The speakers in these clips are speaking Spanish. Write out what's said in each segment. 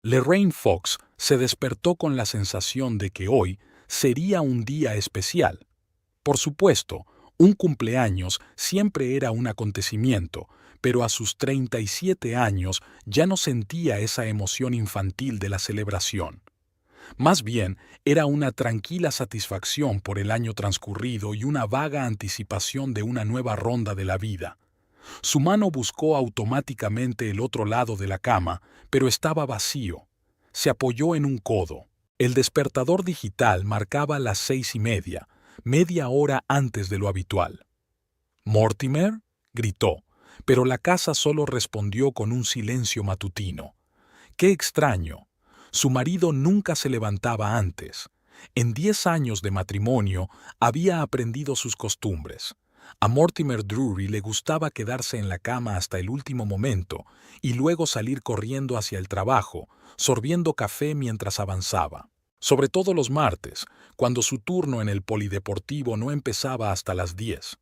Lorraine Fox se despertó con la sensación de que hoy sería un día especial. Por supuesto, un cumpleaños siempre era un acontecimiento, pero a sus 37 años ya no sentía esa emoción infantil de la celebración. Más bien, era una tranquila satisfacción por el año transcurrido y una vaga anticipación de una nueva ronda de la vida. Su mano buscó automáticamente el otro lado de la cama, pero estaba vacío. Se apoyó en un codo. El despertador digital marcaba las 6:30, media hora antes de lo habitual. «¿Mortimer?», gritó, pero la casa solo respondió con un silencio matutino. ¡Qué extraño! Su marido nunca se levantaba antes. En 10 años de matrimonio había aprendido sus costumbres. A Mortimer Drury le gustaba quedarse en la cama hasta el último momento y luego salir corriendo hacia el trabajo, sorbiendo café mientras avanzaba. Sobre todo los martes, cuando su turno en el polideportivo no empezaba hasta las 10.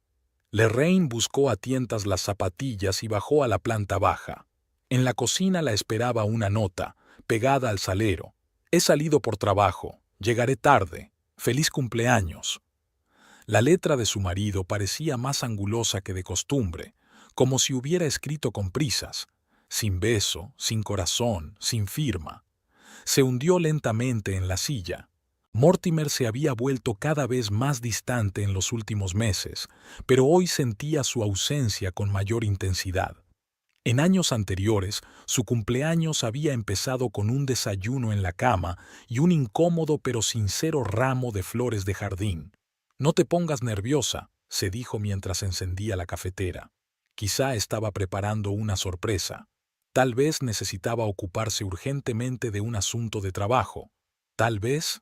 Lorraine buscó a tientas las zapatillas y bajó a la planta baja. En la cocina la esperaba una nota, pegada al salero. «He salido por trabajo. Llegaré tarde. Feliz cumpleaños». La letra de su marido parecía más angulosa que de costumbre, como si hubiera escrito con prisas, sin beso, sin corazón, sin firma. Se hundió lentamente en la silla. Mortimer se había vuelto cada vez más distante en los últimos meses, pero hoy sentía su ausencia con mayor intensidad. En años anteriores, su cumpleaños había empezado con un desayuno en la cama y un incómodo pero sincero ramo de flores de jardín. «No te pongas nerviosa», se dijo mientras encendía la cafetera. Quizá estaba preparando una sorpresa. Tal vez necesitaba ocuparse urgentemente de un asunto de trabajo. Tal vez...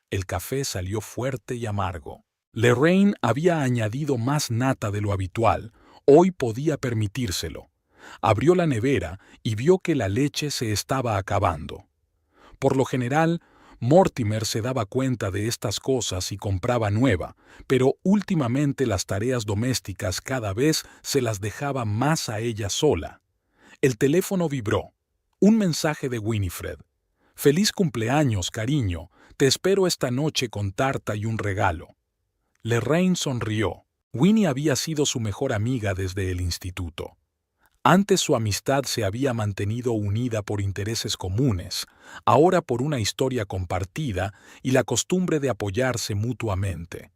El café salió fuerte y amargo. Lorraine había añadido más nata de lo habitual. Hoy podía permitírselo. Abrió la nevera y vio que la leche se estaba acabando. Por lo general, Mortimer se daba cuenta de estas cosas y compraba nueva, pero últimamente las tareas domésticas cada vez se las dejaba más a ella sola. El teléfono vibró. Un mensaje de Winifred. «Feliz cumpleaños, cariño. Te espero esta noche con tarta y un regalo». Lorraine sonrió. Winnie había sido su mejor amiga desde el instituto. Antes su amistad se había mantenido unida por intereses comunes, ahora por una historia compartida y la costumbre de apoyarse mutuamente.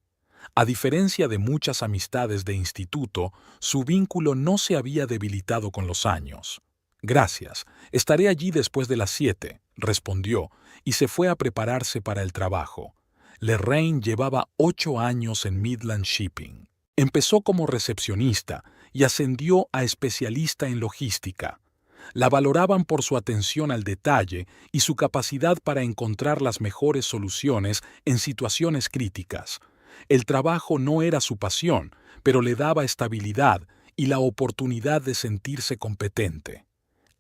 A diferencia de muchas amistades de instituto, su vínculo no se había debilitado con los años. «Gracias, estaré allí después de las 7», respondió, y se fue a prepararse para el trabajo. Lorraine llevaba 8 años en Midland Shipping. Empezó como recepcionista y ascendió a especialista en logística. La valoraban por su atención al detalle y su capacidad para encontrar las mejores soluciones en situaciones críticas. El trabajo no era su pasión, pero le daba estabilidad y la oportunidad de sentirse competente.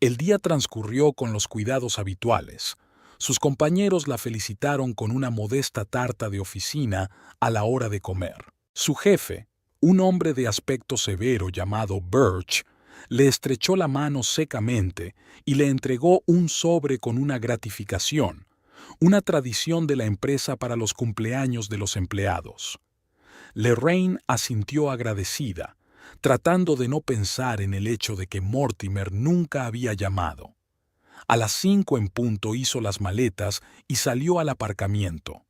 El día transcurrió con los cuidados habituales. Sus compañeros la felicitaron con una modesta tarta de oficina a la hora de comer. Su jefe, un hombre de aspecto severo llamado Birch, le estrechó la mano secamente y le entregó un sobre con una gratificación, una tradición de la empresa para los cumpleaños de los empleados. Lorraine asintió agradecida, tratando de no pensar en el hecho de que Mortimer nunca había llamado. A las 5 en punto hizo las maletas y salió al aparcamiento.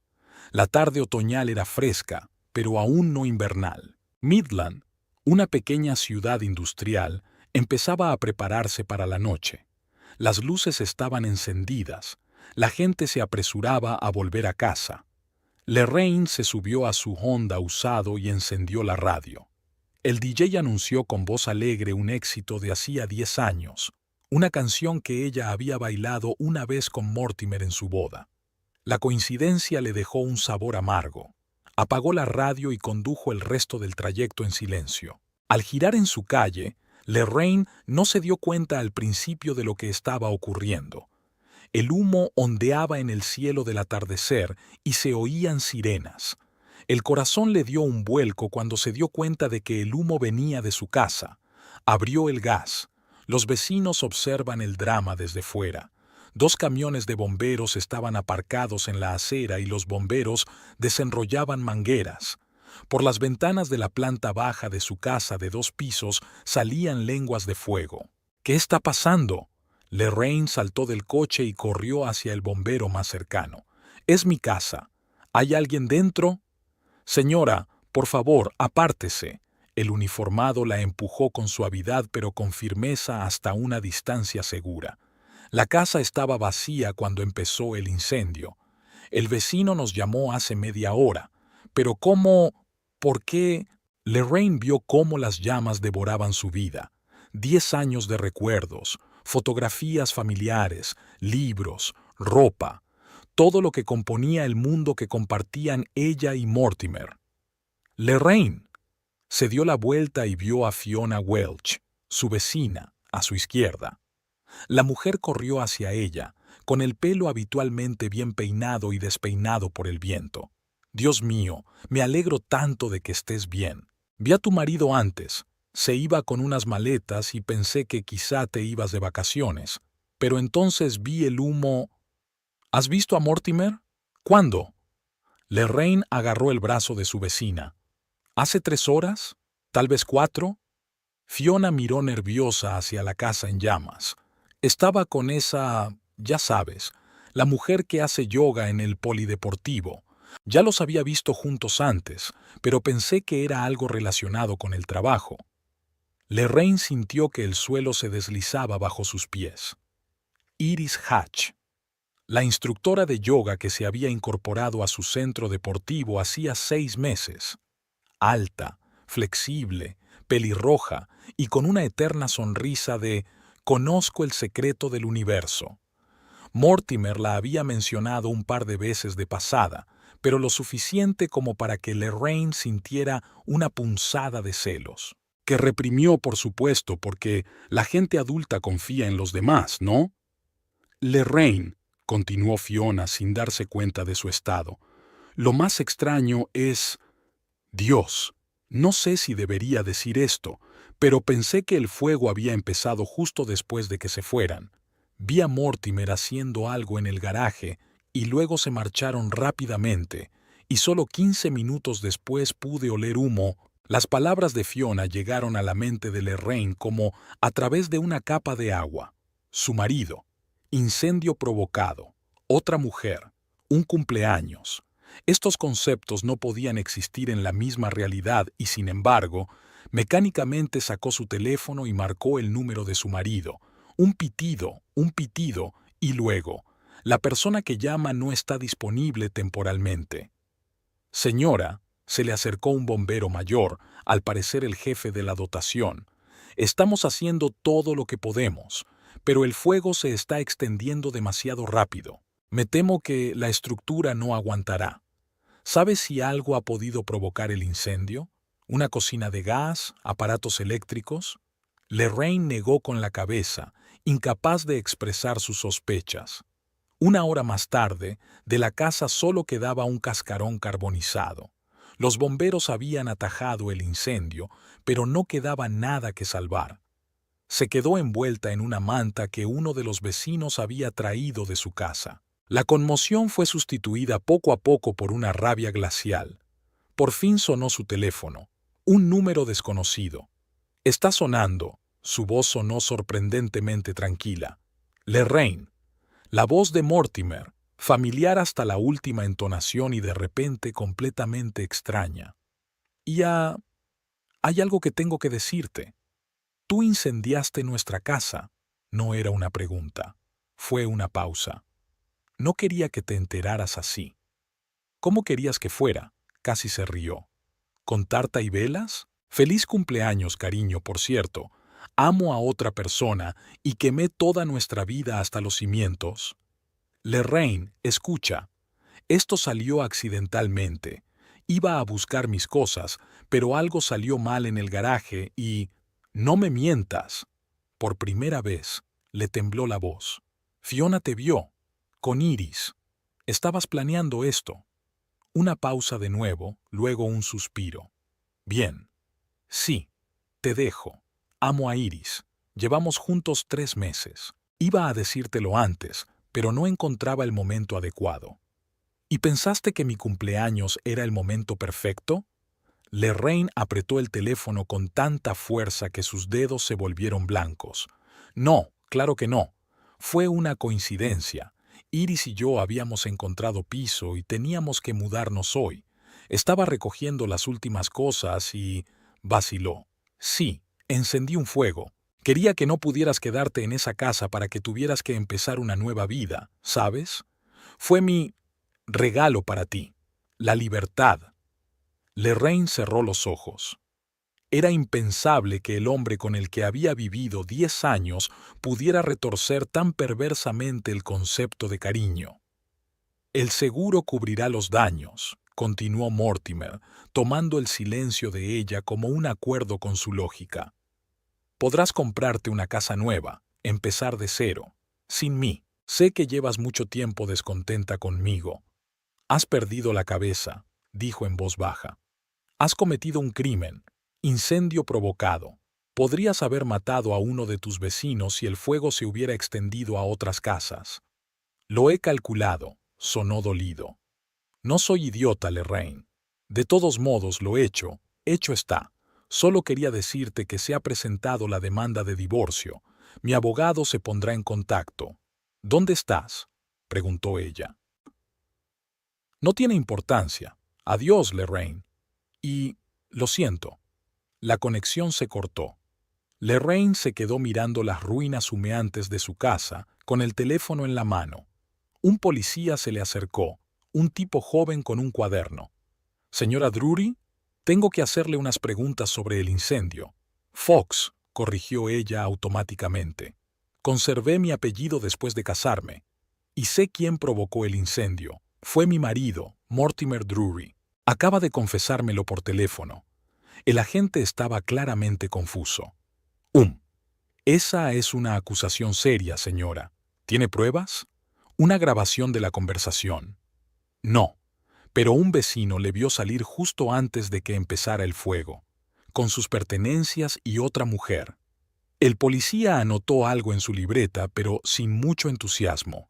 La tarde otoñal era fresca, pero aún no invernal. Midland, una pequeña ciudad industrial, empezaba a prepararse para la noche. Las luces estaban encendidas. La gente se apresuraba a volver a casa. Lorraine se subió a su Honda usado y encendió la radio. El DJ anunció con voz alegre un éxito de hacía 10 años, una canción que ella había bailado una vez con Mortimer en su boda. La coincidencia le dejó un sabor amargo. Apagó la radio y condujo el resto del trayecto en silencio. Al girar en su calle, Lorraine no se dio cuenta al principio de lo que estaba ocurriendo. El humo ondeaba en el cielo del atardecer y se oían sirenas. El corazón le dio un vuelco cuando se dio cuenta de que el humo venía de su casa. Abrió el gas. Los vecinos observan el drama desde fuera. 2 camiones de bomberos estaban aparcados en la acera y los bomberos desenrollaban mangueras. Por las ventanas de la planta baja de su casa de 2 pisos salían lenguas de fuego. ¿Qué está pasando? Lorraine saltó del coche y corrió hacia el bombero más cercano. Es mi casa. ¿Hay alguien dentro? Señora, por favor, apártese. El uniformado la empujó con suavidad pero con firmeza hasta una distancia segura. La casa estaba vacía cuando empezó el incendio. El vecino nos llamó hace media hora. Pero ¿cómo? ¿Por qué? Lorraine vio cómo las llamas devoraban su vida. 10 años de recuerdos, fotografías familiares, libros, ropa, todo lo que componía el mundo que compartían ella y Mortimer. Lorraine se dio la vuelta y vio a Fiona Welch, su vecina, a su izquierda. La mujer corrió hacia ella, con el pelo habitualmente bien peinado y despeinado por el viento. Dios mío, me alegro tanto de que estés bien. Vi a tu marido antes. Se iba con unas maletas y pensé que quizá te ibas de vacaciones. Pero entonces vi el humo. ¿Has visto a Mortimer? ¿Cuándo? Lorraine agarró el brazo de su vecina. ¿Hace 3 horas? ¿Tal vez 4? Fiona miró nerviosa hacia la casa en llamas. Estaba con esa, ya sabes, la mujer que hace yoga en el polideportivo. Ya los había visto juntos antes, pero pensé que era algo relacionado con el trabajo. Lorraine sintió que el suelo se deslizaba bajo sus pies. Iris Hatch, la instructora de yoga que se había incorporado a su centro deportivo hacía 6 meses. Alta, flexible, pelirroja y con una eterna sonrisa de «Conozco el secreto del universo». Mortimer la había mencionado un par de veces de pasada, pero lo suficiente como para que Lorraine sintiera una punzada de celos, que reprimió, por supuesto, porque la gente adulta confía en los demás, ¿no? Lorraine, continuó Fiona sin darse cuenta de su estado, lo más extraño es... Dios, no sé si debería decir esto, pero pensé que el fuego había empezado justo después de que se fueran. Vi a Mortimer haciendo algo en el garaje y luego se marcharon rápidamente, y solo 15 minutos después pude oler humo. Las palabras de Fiona llegaron a la mente de Lorraine como a través de una capa de agua. Su marido, incendio provocado, otra mujer, un cumpleaños. Estos conceptos no podían existir en la misma realidad y, sin embargo, mecánicamente sacó su teléfono y marcó el número de su marido. Un pitido, y luego, la persona que llama no está disponible temporalmente. Señora, se le acercó un bombero mayor, al parecer el jefe de la dotación. Estamos haciendo todo lo que podemos, pero el fuego se está extendiendo demasiado rápido. Me temo que la estructura no aguantará. ¿Sabes si algo ha podido provocar el incendio? ¿Una cocina de gas? ¿Aparatos eléctricos? Lorraine negó con la cabeza, incapaz de expresar sus sospechas. 1 hora más tarde, de la casa solo quedaba un cascarón carbonizado. Los bomberos habían atajado el incendio, pero no quedaba nada que salvar. Se quedó envuelta en una manta que uno de los vecinos había traído de su casa. La conmoción fue sustituida poco a poco por una rabia glacial. Por fin sonó su teléfono. Un número desconocido. «Está sonando». Su voz sonó sorprendentemente tranquila. «Lorraine». La voz de Mortimer, familiar hasta la última entonación y de repente completamente extraña. Hay algo que tengo que decirte. Tú incendiaste nuestra casa». No era una pregunta. Fue una pausa. «No quería que te enteraras así». «¿Cómo querías que fuera?». Casi se rió. «¿Con tarta y velas? Feliz cumpleaños, cariño, por cierto. Amo a otra persona y quemé toda nuestra vida hasta los cimientos». «Lorraine, escucha. Esto salió accidentalmente. Iba a buscar mis cosas, pero algo salió mal en el garaje y... No me mientas». Por primera vez, le tembló la voz. «Fiona te vio. Con Iris. Estabas planeando esto». Una pausa de nuevo, luego un suspiro. «Bien. Sí. Te dejo. Amo a Iris. Llevamos juntos 3 meses. Iba a decírtelo antes, pero no encontraba el momento adecuado. ¿Y pensaste que mi cumpleaños era el momento perfecto? Lorraine apretó el teléfono con tanta fuerza que sus dedos se volvieron blancos. No, claro que no. Fue una coincidencia. Iris y yo habíamos encontrado piso y teníamos que mudarnos hoy. Estaba recogiendo las últimas cosas y... vaciló. Sí, encendí un fuego. Quería que no pudieras quedarte en esa casa para que tuvieras que empezar una nueva vida, ¿sabes? Fue mi regalo para ti. La libertad. Lorraine cerró los ojos. Era impensable que el hombre con el que había vivido 10 años pudiera retorcer tan perversamente el concepto de cariño. El seguro cubrirá los daños, continuó Mortimer, tomando el silencio de ella como un acuerdo con su lógica. Podrás comprarte una casa nueva, empezar de cero, sin mí. Sé que llevas mucho tiempo descontenta conmigo. Has perdido la cabeza, dijo en voz baja. Has cometido un crimen, incendio provocado. Podrías haber matado a uno de tus vecinos si el fuego se hubiera extendido a otras casas. Lo he calculado, sonó dolido. No soy idiota, Lorraine. De todos modos, lo hecho está. Solo quería decirte que se ha presentado la demanda de divorcio. Mi abogado se pondrá en contacto. ¿Dónde estás?, preguntó ella. No tiene importancia. Adiós, Lorraine. Y, lo siento. La conexión se cortó. Lorraine se quedó mirando las ruinas humeantes de su casa, con el teléfono en la mano. Un policía se le acercó, un tipo joven con un cuaderno. Señora Drury, tengo que hacerle unas preguntas sobre el incendio. Fox, corrigió ella automáticamente. Conservé mi apellido después de casarme. Y sé quién provocó el incendio. Fue mi marido, Mortimer Drury. Acaba de confesármelo por teléfono. El agente estaba claramente confuso. Esa es una acusación seria, señora. ¿Tiene pruebas? Una grabación de la conversación. No, pero un vecino le vio salir justo antes de que empezara el fuego, con sus pertenencias y otra mujer. El policía anotó algo en su libreta, pero sin mucho entusiasmo.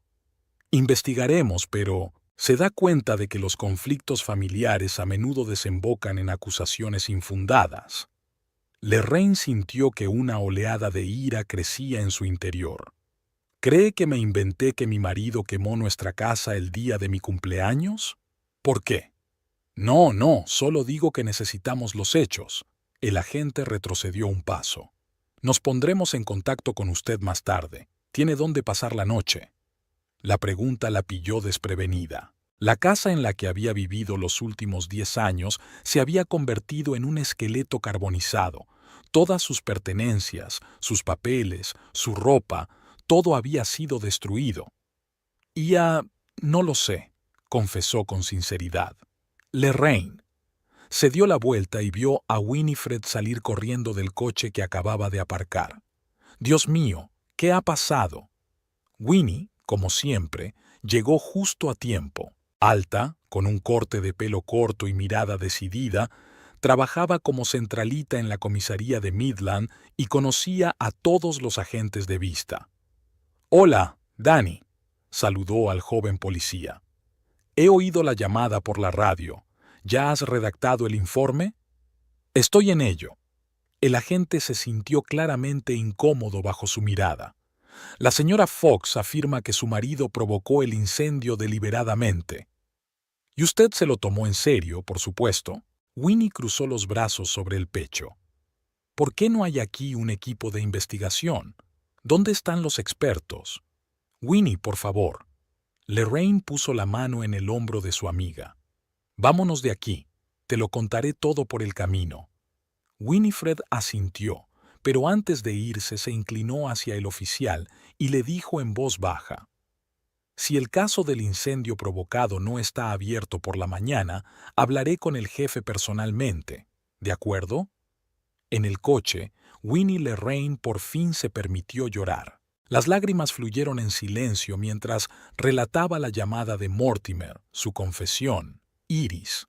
Investigaremos, pero se da cuenta de que los conflictos familiares a menudo desembocan en acusaciones infundadas. Lorraine sintió que una oleada de ira crecía en su interior. ¿Cree que me inventé que mi marido quemó nuestra casa el día de mi cumpleaños? ¿Por qué? No, solo digo que necesitamos los hechos. El agente retrocedió un paso. Nos pondremos en contacto con usted más tarde. ¿Tiene dónde pasar la noche? La pregunta la pilló desprevenida. La casa en la que había vivido los últimos 10 años se había convertido en un esqueleto carbonizado. Todas sus pertenencias, sus papeles, su ropa, todo había sido destruido. No lo sé, confesó con sinceridad. Lorraine. Se dio la vuelta y vio a Winifred salir corriendo del coche que acababa de aparcar. Dios mío, ¿qué ha pasado? Winnie, como siempre, llegó justo a tiempo. Alta, con un corte de pelo corto y mirada decidida, trabajaba como centralita en la comisaría de Midland y conocía a todos los agentes de vista. «Hola, Danny», saludó al joven policía. «He oído la llamada por la radio. ¿Ya has redactado el informe?» «Estoy en ello». El agente se sintió claramente incómodo bajo su mirada. La señora Fox afirma que su marido provocó el incendio deliberadamente. Y usted se lo tomó en serio, por supuesto. Winnie cruzó los brazos sobre el pecho. ¿Por qué no hay aquí un equipo de investigación? ¿Dónde están los expertos? Winnie, por favor. Lorraine puso la mano en el hombro de su amiga. Vámonos de aquí. Te lo contaré todo por el camino. Winifred asintió, pero antes de irse se inclinó hacia el oficial y le dijo en voz baja: «Si el caso del incendio provocado no está abierto por la mañana, hablaré con el jefe personalmente. ¿De acuerdo?» En el coche, Winnie Lorraine por fin se permitió llorar. Las lágrimas fluyeron en silencio mientras relataba la llamada de Mortimer, su confesión. Iris.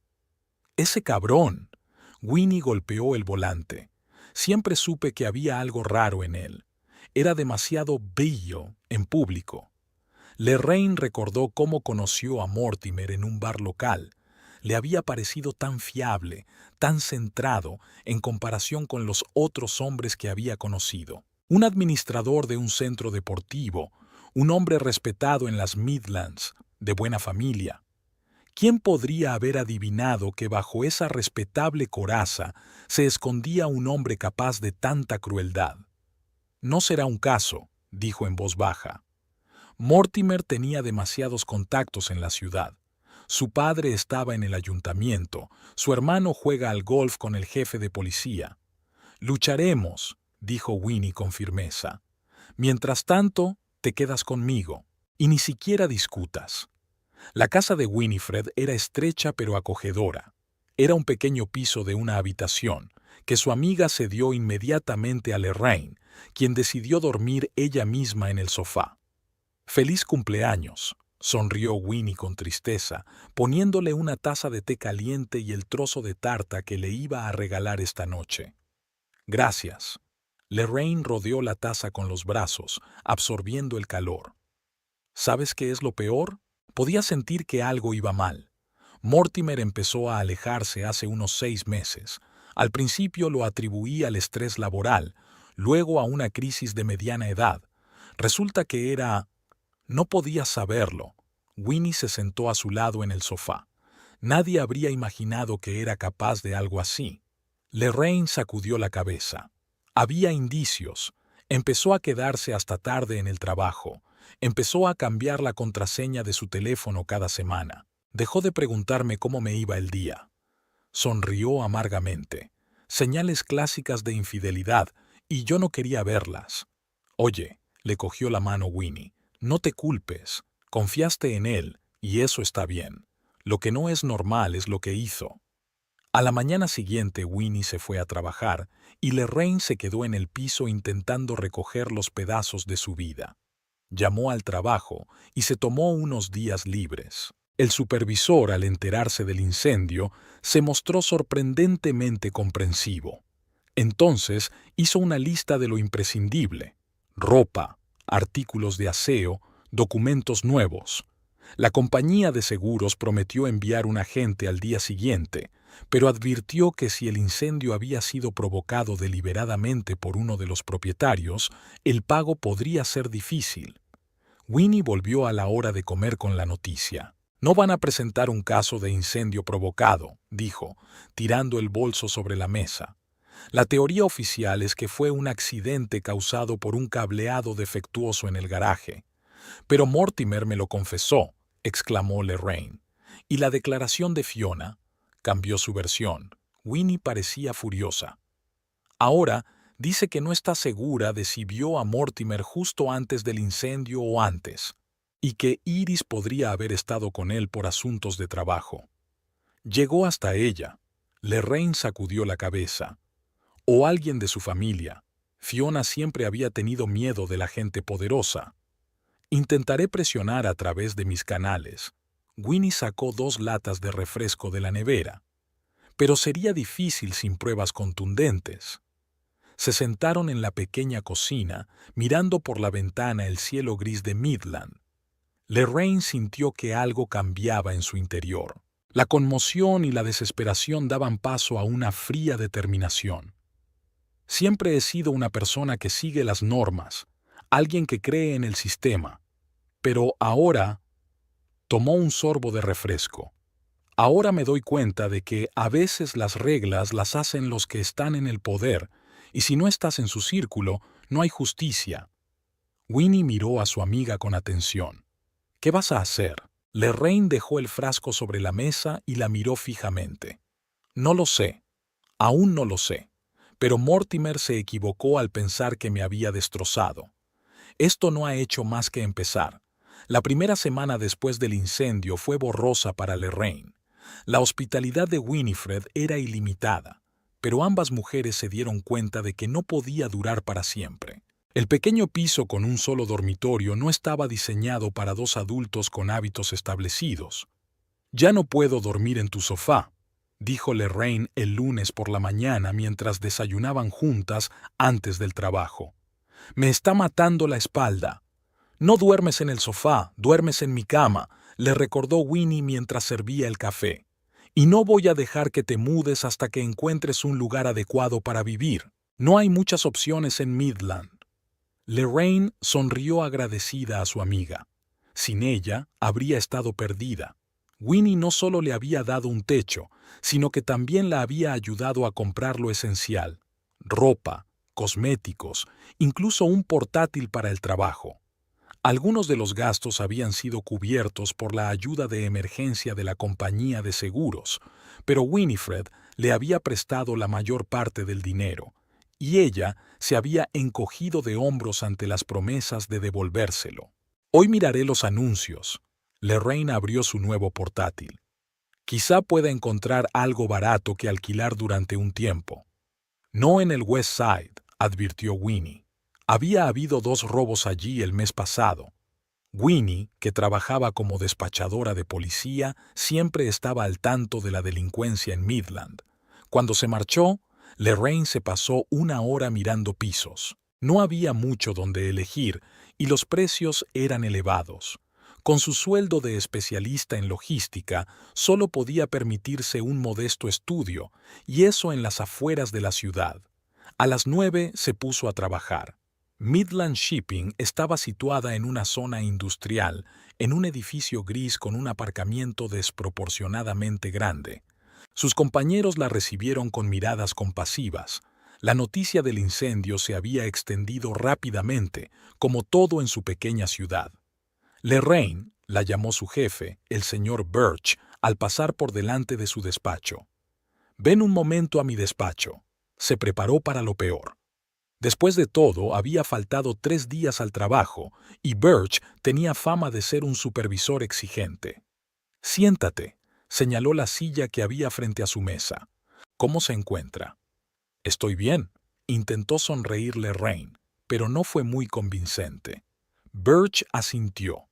«Ese cabrón». Winnie golpeó el volante. Siempre supe que había algo raro en él. Era demasiado bello en público. Lorraine recordó cómo conoció a Mortimer en un bar local. Le había parecido tan fiable, tan centrado en comparación con los otros hombres que había conocido. Un administrador de un centro deportivo, un hombre respetado en las Midlands, de buena familia. ¿Quién podría haber adivinado que bajo esa respetable coraza se escondía un hombre capaz de tanta crueldad? No será un caso, dijo en voz baja. Mortimer tenía demasiados contactos en la ciudad. Su padre estaba en el ayuntamiento, su hermano juega al golf con el jefe de policía. Lucharemos, dijo Winnie con firmeza. Mientras tanto, te quedas conmigo, y ni siquiera discutas. La casa de Winifred era estrecha pero acogedora. Era un pequeño piso de una habitación, que su amiga cedió inmediatamente a Lorraine, quien decidió dormir ella misma en el sofá. «Feliz cumpleaños», sonrió Winnie con tristeza, poniéndole una taza de té caliente y el trozo de tarta que le iba a regalar esta noche. «Gracias». Lorraine rodeó la taza con los brazos, absorbiendo el calor. ¿Sabes qué es lo peor? Podía sentir que algo iba mal. Mortimer empezó a alejarse hace unos 6 meses. Al principio lo atribuí al estrés laboral, luego a una crisis de mediana edad. Resulta que era... No podía saberlo. Winnie se sentó a su lado en el sofá. Nadie habría imaginado que era capaz de algo así. Lorraine sacudió la cabeza. Había indicios. Empezó a quedarse hasta tarde en el trabajo. Empezó a cambiar la contraseña de su teléfono cada semana. Dejó de preguntarme cómo me iba el día. Sonrió amargamente. Señales clásicas de infidelidad, y yo no quería verlas. Oye, le cogió la mano Winnie, no te culpes. Confiaste en él, y eso está bien. Lo que no es normal es lo que hizo. A la mañana siguiente Winnie se fue a trabajar, y Lorraine se quedó en el piso intentando recoger los pedazos de su vida. Llamó al trabajo y se tomó unos días libres. El supervisor, al enterarse del incendio, se mostró sorprendentemente comprensivo. Entonces hizo una lista de lo imprescindible: ropa, artículos de aseo, documentos nuevos. La compañía de seguros prometió enviar un agente al día siguiente, pero advirtió que si el incendio había sido provocado deliberadamente por uno de los propietarios, el pago podría ser difícil. Winnie volvió a la hora de comer con la noticia. «No van a presentar un caso de incendio provocado», dijo, tirando el bolso sobre la mesa. «La teoría oficial es que fue un accidente causado por un cableado defectuoso en el garaje». «Pero Mortimer me lo confesó», exclamó Lorraine. «Y la declaración de Fiona», cambió su versión. Winnie parecía furiosa. «Ahora dice que no está segura de si vio a Mortimer justo antes del incendio o antes, y que Iris podría haber estado con él por asuntos de trabajo». Llegó hasta ella. Lorraine sacudió la cabeza. «O alguien de su familia. Fiona siempre había tenido miedo de la gente poderosa». «Intentaré presionar a través de mis canales». Winnie sacó 2 latas de refresco de la nevera. «Pero sería difícil sin pruebas contundentes». Se sentaron en la pequeña cocina, mirando por la ventana el cielo gris de Midland. Lorraine sintió que algo cambiaba en su interior. La conmoción y la desesperación daban paso a una fría determinación. «Siempre he sido una persona que sigue las normas, alguien que cree en el sistema. Pero ahora...» Tomó un sorbo de refresco. «Ahora me doy cuenta de que a veces las reglas las hacen los que están en el poder, y si no estás en su círculo, no hay justicia». Winnie miró a su amiga con atención. «¿Qué vas a hacer?» Lorraine dejó el frasco sobre la mesa y la miró fijamente. «No lo sé. Aún no lo sé. Pero Mortimer se equivocó al pensar que me había destrozado. Esto no ha hecho más que empezar. La primera semana después del incendio fue borrosa para Lorraine. La hospitalidad de Winifred era ilimitada, pero ambas mujeres se dieron cuenta de que no podía durar para siempre. El pequeño piso con un solo dormitorio no estaba diseñado para 2 adultos con hábitos establecidos. «Ya no puedo dormir en tu sofá», dijo Lorraine el lunes por la mañana mientras desayunaban juntas antes del trabajo. «Me está matando la espalda». No duermes en el sofá, duermes en mi cama, le recordó Winnie mientras servía el café. Y no voy a dejar que te mudes hasta que encuentres un lugar adecuado para vivir. No hay muchas opciones en Midland. Lorraine sonrió agradecida a su amiga. Sin ella, habría estado perdida. Winnie no solo le había dado un techo, sino que también la había ayudado a comprar lo esencial: ropa, cosméticos, incluso un portátil para el trabajo. Algunos de los gastos habían sido cubiertos por la ayuda de emergencia de la compañía de seguros, pero Winifred le había prestado la mayor parte del dinero, y ella se había encogido de hombros ante las promesas de devolvérselo. Hoy miraré los anuncios. Lorraine abrió su nuevo portátil. Quizá pueda encontrar algo barato que alquilar durante un tiempo. No en el West Side, advirtió Winnie. Había habido 2 robos allí el mes pasado. Winnie, que trabajaba como despachadora de policía, siempre estaba al tanto de la delincuencia en Midland. Cuando se marchó, Lorraine se pasó 1 hora mirando pisos. No había mucho donde elegir y los precios eran elevados. Con su sueldo de especialista en logística, solo podía permitirse un modesto estudio, y eso en las afueras de la ciudad. A las 9 se puso a trabajar. Midland Shipping estaba situada en una zona industrial, en un edificio gris con un aparcamiento desproporcionadamente grande. Sus compañeros la recibieron con miradas compasivas. La noticia del incendio se había extendido rápidamente, como todo en su pequeña ciudad. Lorraine la llamó su jefe, el señor Birch, al pasar por delante de su despacho. «Ven un momento a mi despacho». Se preparó para lo peor. Después de todo, había faltado 3 días al trabajo, y Birch tenía fama de ser un supervisor exigente. «Siéntate», señaló la silla que había frente a su mesa. «¿Cómo se encuentra?» «Estoy bien», intentó sonreír Lorraine, pero no fue muy convincente. Birch asintió.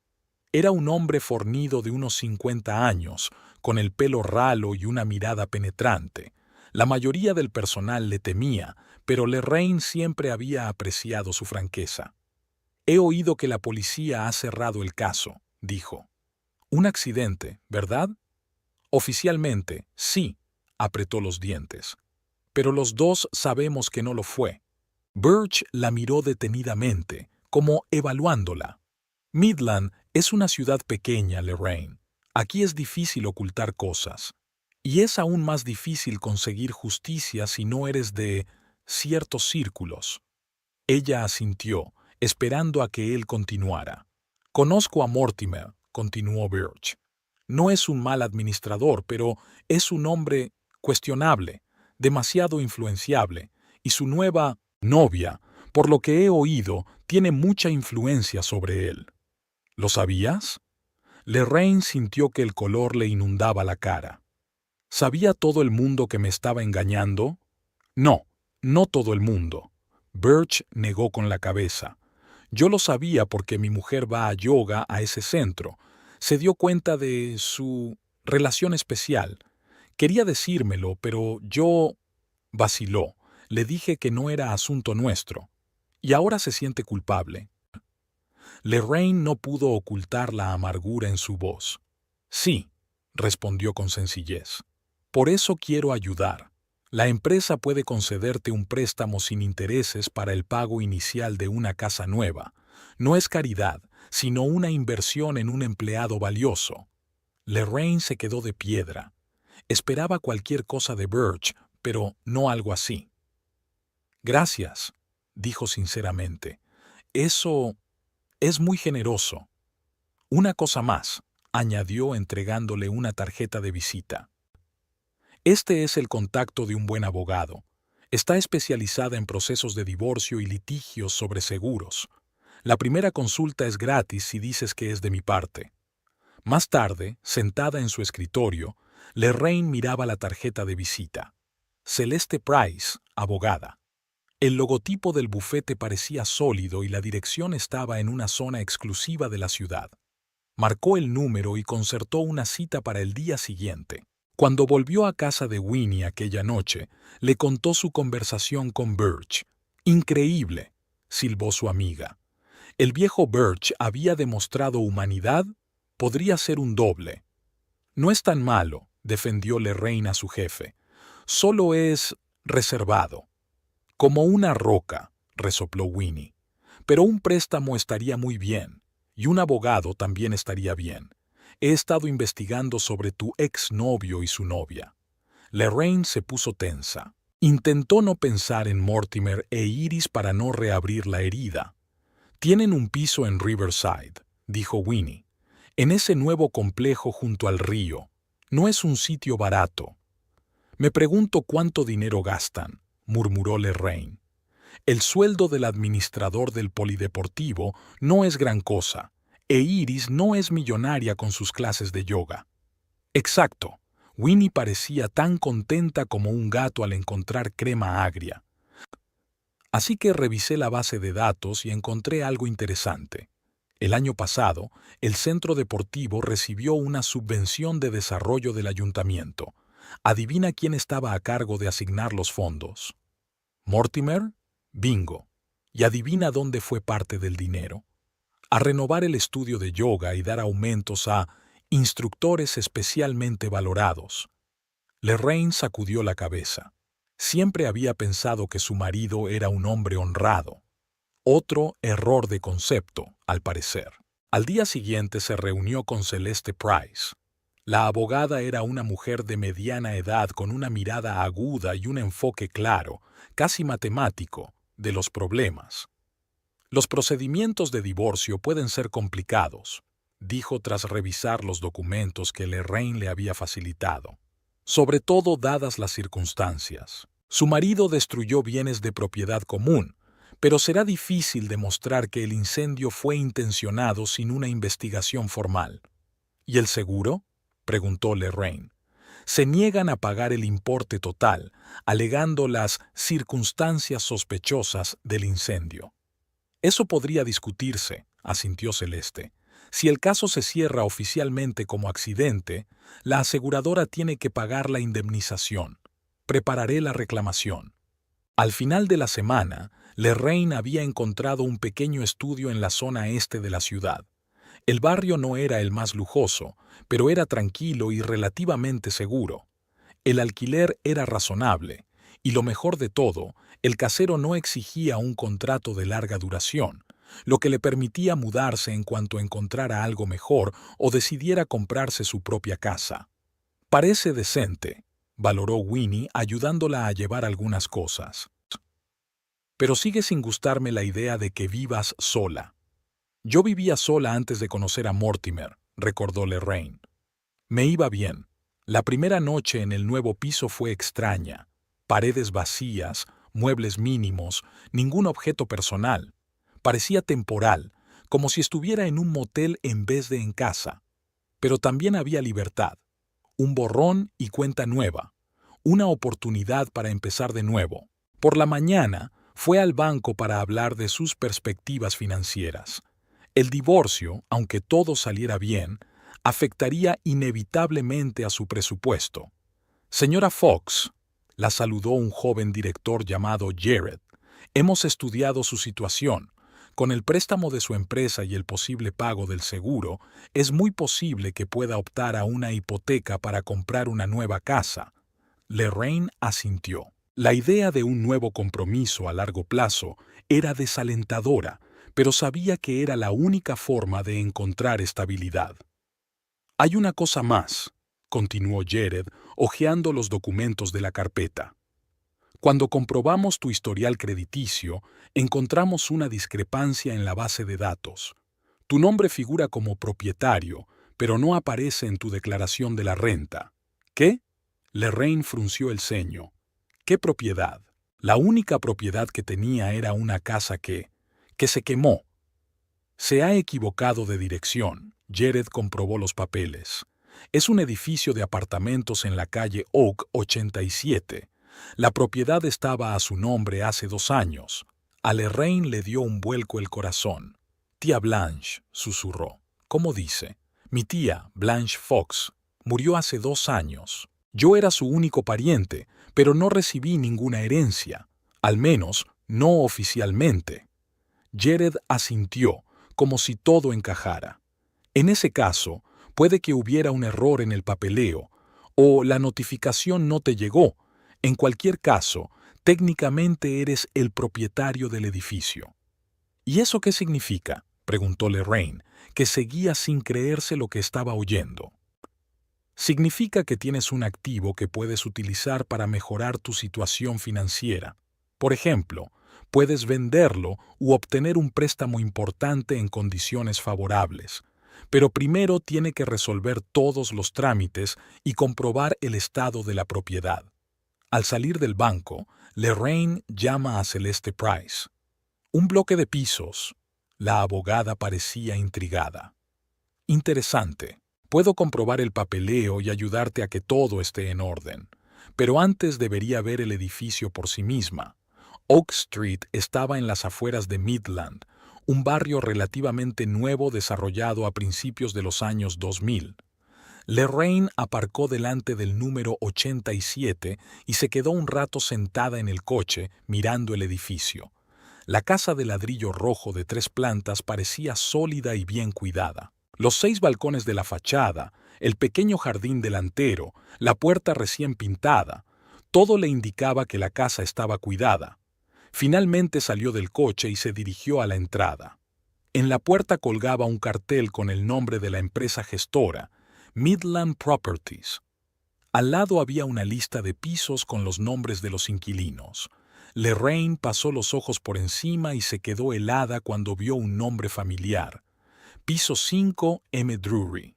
Era un hombre fornido de unos 50 años, con el pelo ralo y una mirada penetrante. La mayoría del personal le temía, pero Lorraine siempre había apreciado su franqueza. «He oído que la policía ha cerrado el caso», dijo. «Un accidente, ¿verdad?» «Oficialmente, sí», apretó los dientes. «Pero los dos sabemos que no lo fue». Birch la miró detenidamente, como evaluándola. «Midland es una ciudad pequeña, Lorraine. Aquí es difícil ocultar cosas. Y es aún más difícil conseguir justicia si no eres de ciertos círculos». Ella asintió, esperando a que él continuara. «Conozco a Mortimer», continuó Birch. «No es un mal administrador, pero es un hombre cuestionable, demasiado influenciable, y su nueva novia, por lo que he oído, tiene mucha influencia sobre él». «¿Lo sabías?» Lorraine sintió que el color le inundaba la cara. ¿Sabía todo el mundo que me estaba engañando? No, no todo el mundo. Birch negó con la cabeza. Yo lo sabía porque mi mujer va a yoga a ese centro. Se dio cuenta de su relación especial. Quería decírmelo, pero yo... vaciló. Le dije que no era asunto nuestro. Y ahora se siente culpable. Lorraine no pudo ocultar la amargura en su voz. «Sí», respondió con sencillez. «Por eso quiero ayudar. La empresa puede concederte un préstamo sin intereses para el pago inicial de una casa nueva. No es caridad, sino una inversión en un empleado valioso». Lorraine se quedó de piedra. Esperaba cualquier cosa de Birch, pero no algo así. «Gracias», dijo sinceramente. «Eso es muy generoso». «Una cosa más», añadió entregándole una tarjeta de visita. «Este es el contacto de un buen abogado. Está especializada en procesos de divorcio y litigios sobre seguros. La primera consulta es gratis si dices que es de mi parte». Más tarde, sentada en su escritorio, Lorraine miraba la tarjeta de visita. «Celeste Price, abogada». El logotipo del bufete parecía sólido y la dirección estaba en una zona exclusiva de la ciudad. Marcó el número y concertó una cita para el día siguiente. Cuando volvió a casa de Winnie aquella noche, le contó su conversación con Birch. «Increíble», silbó su amiga. El viejo Birch había demostrado humanidad, podría ser un doble. No es tan malo, defendió Lorraine a su jefe. Solo es reservado. Como una roca, resopló Winnie. Pero un préstamo estaría muy bien, y un abogado también estaría bien. He estado investigando sobre tu exnovio y su novia. Lorraine se puso tensa. Intentó no pensar en Mortimer e Iris para no reabrir la herida. Tienen un piso en Riverside, dijo Winnie, en ese nuevo complejo junto al río. No es un sitio barato. Me pregunto cuánto dinero gastan, murmuró Lorraine. El sueldo del administrador del polideportivo no es gran cosa, e Iris no es millonaria con sus clases de yoga. Exacto. Winnie parecía tan contenta como un gato al encontrar crema agria. Así que revisé la base de datos y encontré algo interesante. El año pasado, el centro deportivo recibió una subvención de desarrollo del ayuntamiento. Adivina quién estaba a cargo de asignar los fondos. ¿Mortimer? Bingo. ¿Y adivina dónde fue parte del dinero? A renovar el estudio de yoga y dar aumentos a instructores especialmente valorados. Lorraine sacudió la cabeza. Siempre había pensado que su marido era un hombre honrado. Otro error de concepto, al parecer. Al día siguiente se reunió con Celeste Price. La abogada era una mujer de mediana edad con una mirada aguda y un enfoque claro, casi matemático, de los problemas. Los procedimientos de divorcio pueden ser complicados, dijo tras revisar los documentos que Lorraine le había facilitado. Sobre todo dadas las circunstancias. Su marido destruyó bienes de propiedad común, pero será difícil demostrar que el incendio fue intencionado sin una investigación formal. ¿Y el seguro?, preguntó Lorraine. Se niegan a pagar el importe total, alegando las circunstancias sospechosas del incendio. Eso podría discutirse, asintió Celeste. Si el caso se cierra oficialmente como accidente, la aseguradora tiene que pagar la indemnización. Prepararé la reclamación. Al final de la semana, Lorraine había encontrado un pequeño estudio en la zona este de la ciudad. El barrio no era el más lujoso, pero era tranquilo y relativamente seguro. El alquiler era razonable, y lo mejor de todo, el casero no exigía un contrato de larga duración, lo que le permitía mudarse en cuanto encontrara algo mejor o decidiera comprarse su propia casa. Parece decente, valoró Winnie ayudándola a llevar algunas cosas. Pero sigue sin gustarme la idea de que vivas sola. Yo vivía sola antes de conocer a Mortimer, recordó Lorraine. Me iba bien. La primera noche en el nuevo piso fue extraña. Paredes vacías, muebles mínimos, ningún objeto personal. Parecía temporal, como si estuviera en un motel en vez de en casa. Pero también había libertad. Un borrón y cuenta nueva. Una oportunidad para empezar de nuevo. Por la mañana, fue al banco para hablar de sus perspectivas financieras. El divorcio, aunque todo saliera bien, afectaría inevitablemente a su presupuesto. Señora Fox, la saludó un joven director llamado Jared. Hemos estudiado su situación. Con el préstamo de su empresa y el posible pago del seguro, es muy posible que pueda optar a una hipoteca para comprar una nueva casa. Lorraine asintió. La idea de un nuevo compromiso a largo plazo era desalentadora, pero sabía que era la única forma de encontrar estabilidad. Hay una cosa más, continuó Jared, hojeando los documentos de la carpeta. Cuando comprobamos tu historial crediticio, encontramos una discrepancia en la base de datos. Tu nombre figura como propietario, pero no aparece en tu declaración de la renta. ¿Qué? Lorraine frunció el ceño. ¿Qué propiedad? La única propiedad que tenía era una casa que se quemó. Se ha equivocado de dirección. Jared comprobó los papeles. Es un edificio de apartamentos en la calle Oak 87. La propiedad estaba a su nombre hace 2 años. A Lorraine le dio un vuelco el corazón. Tía Blanche, susurró. ¿Cómo dice? Mi tía, Blanche Fox, murió hace 2 años. Yo era su único pariente, pero no recibí ninguna herencia. Al menos, no oficialmente. Jared asintió, como si todo encajara. En ese caso, puede que hubiera un error en el papeleo, o la notificación no te llegó. En cualquier caso, técnicamente eres el propietario del edificio. ¿Y eso qué significa?, preguntó Lorraine, que seguía sin creerse lo que estaba oyendo. Significa que tienes un activo que puedes utilizar para mejorar tu situación financiera. Por ejemplo, puedes venderlo u obtener un préstamo importante en condiciones favorables. Pero primero tiene que resolver todos los trámites y comprobar el estado de la propiedad. Al salir del banco, Lorraine llama a Celeste Price. Un bloque de pisos. La abogada parecía intrigada. Interesante. Puedo comprobar el papeleo y ayudarte a que todo esté en orden. Pero antes debería ver el edificio por sí misma. Oak Street estaba en las afueras de Midland, un barrio relativamente nuevo desarrollado a principios de los años 2000. Lorraine aparcó delante del número 87 y se quedó un rato sentada en el coche mirando el edificio. La casa de ladrillo rojo de 3 plantas parecía sólida y bien cuidada. Los 6 balcones de la fachada, el pequeño jardín delantero, la puerta recién pintada, todo le indicaba que la casa estaba cuidada. Finalmente salió del coche y se dirigió a la entrada. En la puerta colgaba un cartel con el nombre de la empresa gestora, Midland Properties. Al lado había una lista de pisos con los nombres de los inquilinos. Lorraine pasó los ojos por encima y se quedó helada cuando vio un nombre familiar. Piso 5, M. Drury.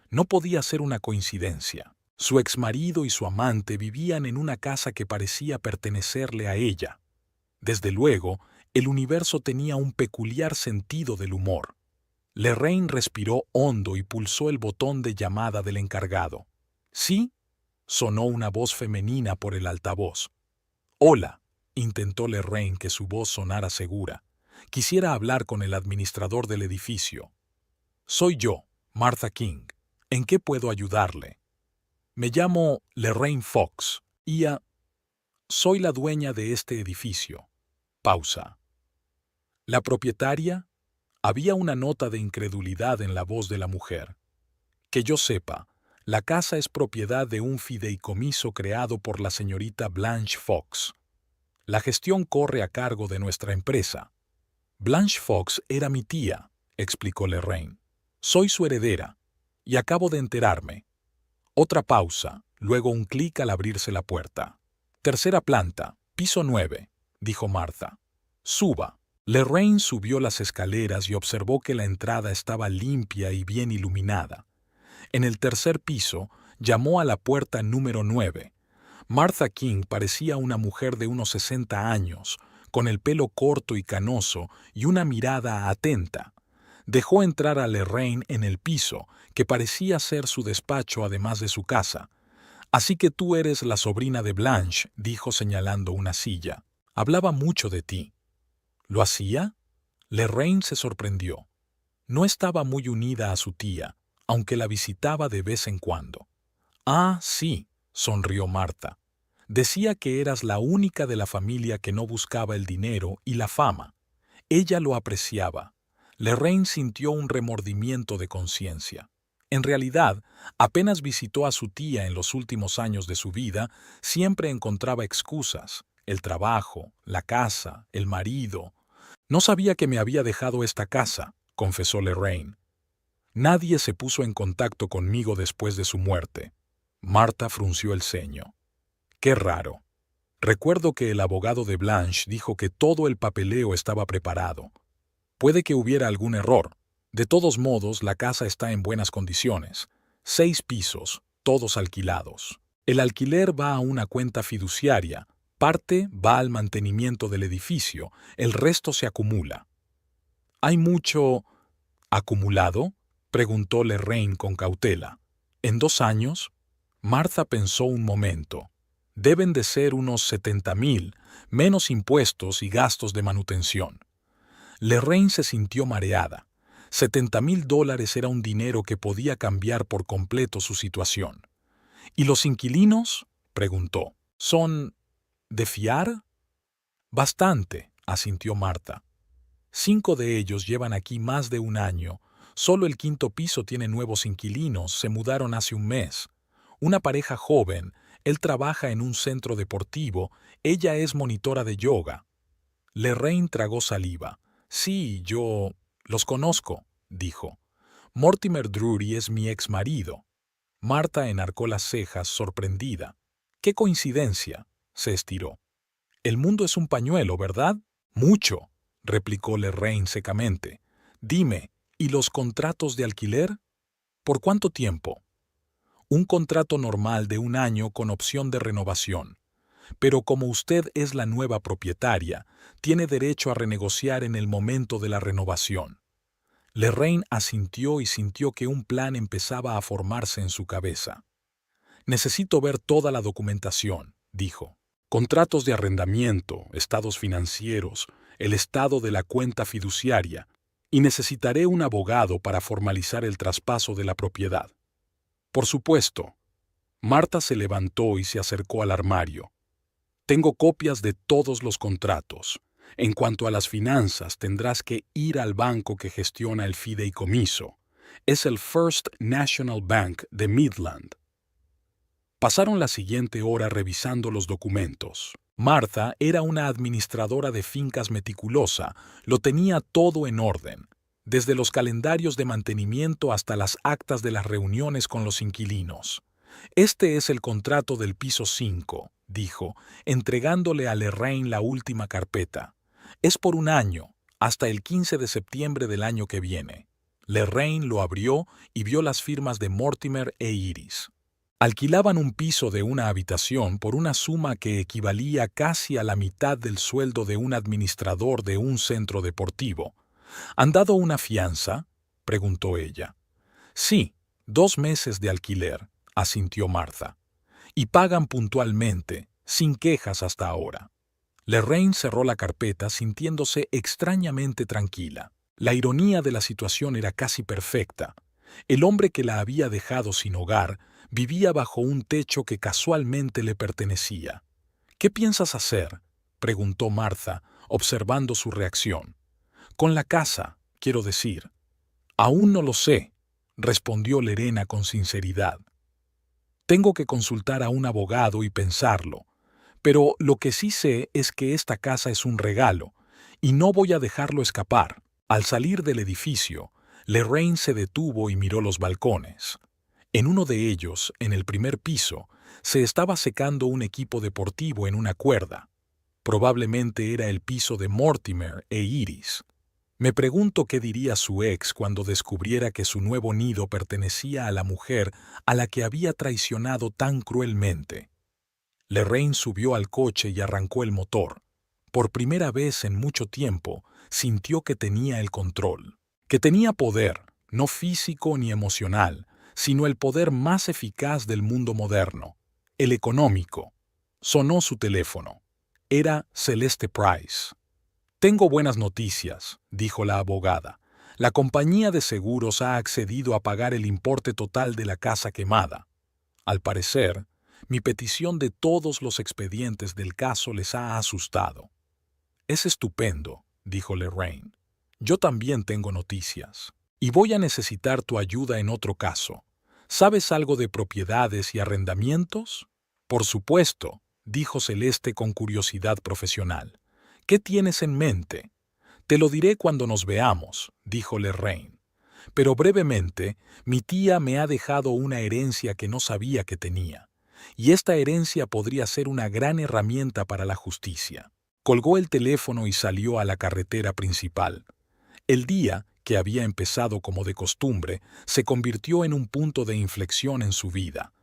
No podía ser una coincidencia. Su exmarido y su amante vivían en una casa que parecía pertenecerle a ella. Desde luego, el universo tenía un peculiar sentido del humor. Lorraine respiró hondo y pulsó el botón de llamada del encargado. «¿Sí?», sonó una voz femenina por el altavoz. «Hola», intentó Lorraine que su voz sonara segura. «Quisiera hablar con el administrador del edificio». «Soy yo, Martha King. ¿En qué puedo ayudarle?» «Me llamo Lorraine Fox y soy la dueña de este edificio». Pausa. «¿La propietaria?» Había una nota de incredulidad en la voz de la mujer. «Que yo sepa, la casa es propiedad de un fideicomiso creado por la señorita Blanche Fox. La gestión corre a cargo de nuestra empresa». «Blanche Fox era mi tía», explicó Lorraine. «Soy su heredera, y acabo de enterarme». Otra pausa, luego un clic al abrirse la puerta. «Tercera planta, piso 9», dijo Martha. «Suba». Lorraine subió las escaleras y observó que la entrada estaba limpia y bien iluminada. En el tercer piso, llamó a la puerta número 9. Martha King parecía una mujer de unos 60 años, con el pelo corto y canoso y una mirada atenta. Dejó entrar a Lorraine en el piso, que parecía ser su despacho además de su casa. «Así que tú eres la sobrina de Blanche», dijo señalando una silla. «Hablaba mucho de ti». «¿Lo hacía?». Lorraine se sorprendió. No estaba muy unida a su tía, aunque la visitaba de vez en cuando. «Ah, sí», sonrió Martha. «Decía que eras la única de la familia que no buscaba el dinero y la fama. Ella lo apreciaba». Lorraine sintió un remordimiento de conciencia. En realidad, apenas visitó a su tía en los últimos años de su vida, siempre encontraba excusas: el trabajo, la casa, el marido. «No sabía que me había dejado esta casa», confesó Lorraine. «Nadie se puso en contacto conmigo después de su muerte». Martha frunció el ceño. «Qué raro. Recuerdo que el abogado de Blanche dijo que todo el papeleo estaba preparado. Puede que hubiera algún error. De todos modos, la casa está en buenas condiciones. 6 pisos, todos alquilados. El alquiler va a una cuenta fiduciaria. Parte va al mantenimiento del edificio, el resto se acumula». «¿Hay mucho acumulado?», preguntó Lorraine con cautela. «¿En 2 años?» Martha pensó un momento. «Deben de ser unos 70,000, menos impuestos y gastos de manutención». Lorraine se sintió mareada. $70,000 era un dinero que podía cambiar por completo su situación. «¿Y los inquilinos?», preguntó. «¿Son de fiar?» «Bastante», asintió Martha. 5 de ellos llevan aquí más de un año. Solo el quinto piso tiene nuevos inquilinos, se mudaron hace un mes. Una pareja joven, él trabaja en un centro deportivo, ella es monitora de yoga. Lorraine tragó saliva. Sí, yo los conozco, dijo. Mortimer Drury es mi ex marido. Marta enarcó las cejas, sorprendida. ¡Qué coincidencia! Se estiró. El mundo es un pañuelo, ¿verdad? Mucho, replicó Lorraine secamente. Dime, ¿y los contratos de alquiler? ¿Por cuánto tiempo? Un contrato normal de un año con opción de renovación. Pero como usted es la nueva propietaria, tiene derecho a renegociar en el momento de la renovación. Lorraine asintió y sintió que un plan empezaba a formarse en su cabeza. Necesito ver toda la documentación, dijo. Contratos de arrendamiento, estados financieros, el estado de la cuenta fiduciaria, y necesitaré un abogado para formalizar el traspaso de la propiedad. Por supuesto. Marta se levantó y se acercó al armario. Tengo copias de todos los contratos. En cuanto a las finanzas, tendrás que ir al banco que gestiona el fideicomiso. Es el First National Bank de Midland. Pasaron la siguiente hora revisando los documentos. Martha era una administradora de fincas meticulosa, lo tenía todo en orden, desde los calendarios de mantenimiento hasta las actas de las reuniones con los inquilinos. Este es el contrato del piso 5, dijo, entregándole a Lorraine la última carpeta. Es por un año, hasta el 15 de septiembre del año que viene. Lorraine lo abrió y vio las firmas de Mortimer e Iris. Alquilaban un piso de una habitación por una suma que equivalía casi a la mitad del sueldo de un administrador de un centro deportivo. ¿Han dado una fianza?, preguntó ella. Sí, 2 meses de alquiler, asintió Martha. Y pagan puntualmente, sin quejas hasta ahora. Lorraine cerró la carpeta sintiéndose extrañamente tranquila. La ironía de la situación era casi perfecta. El hombre que la había dejado sin hogar vivía bajo un techo que casualmente le pertenecía. ¿Qué piensas hacer?, preguntó Martha, observando su reacción. Con la casa, quiero decir. Aún no lo sé, respondió Lorena con sinceridad. Tengo que consultar a un abogado y pensarlo, pero lo que sí sé es que esta casa es un regalo, y no voy a dejarlo escapar. Al salir del edificio, Lorraine se detuvo y miró los balcones. En uno de ellos, en el primer piso, se estaba secando un equipo deportivo en una cuerda. Probablemente era el piso de Mortimer e Iris. Me pregunto qué diría su ex cuando descubriera que su nuevo nido pertenecía a la mujer a la que había traicionado tan cruelmente. Lorraine subió al coche y arrancó el motor. Por primera vez en mucho tiempo, sintió que tenía el control, que tenía poder, no físico ni emocional, sino el poder más eficaz del mundo moderno, el económico. Sonó su teléfono. Era Celeste Price. Tengo buenas noticias, dijo la abogada. La compañía de seguros ha accedido a pagar el importe total de la casa quemada. Al parecer, mi petición de todos los expedientes del caso les ha asustado. Es estupendo, dijo Lorraine. Yo también tengo noticias. Y voy a necesitar tu ayuda en otro caso. ¿Sabes algo de propiedades y arrendamientos? Por supuesto, dijo Celeste con curiosidad profesional. ¿Qué tienes en mente? Te lo diré cuando nos veamos, dijo Lorraine. Pero brevemente, mi tía me ha dejado una herencia que no sabía que tenía, y esta herencia podría ser una gran herramienta para la justicia. Colgó el teléfono y salió a la carretera principal. El día, que había empezado como de costumbre, se convirtió en un punto de inflexión en su vida.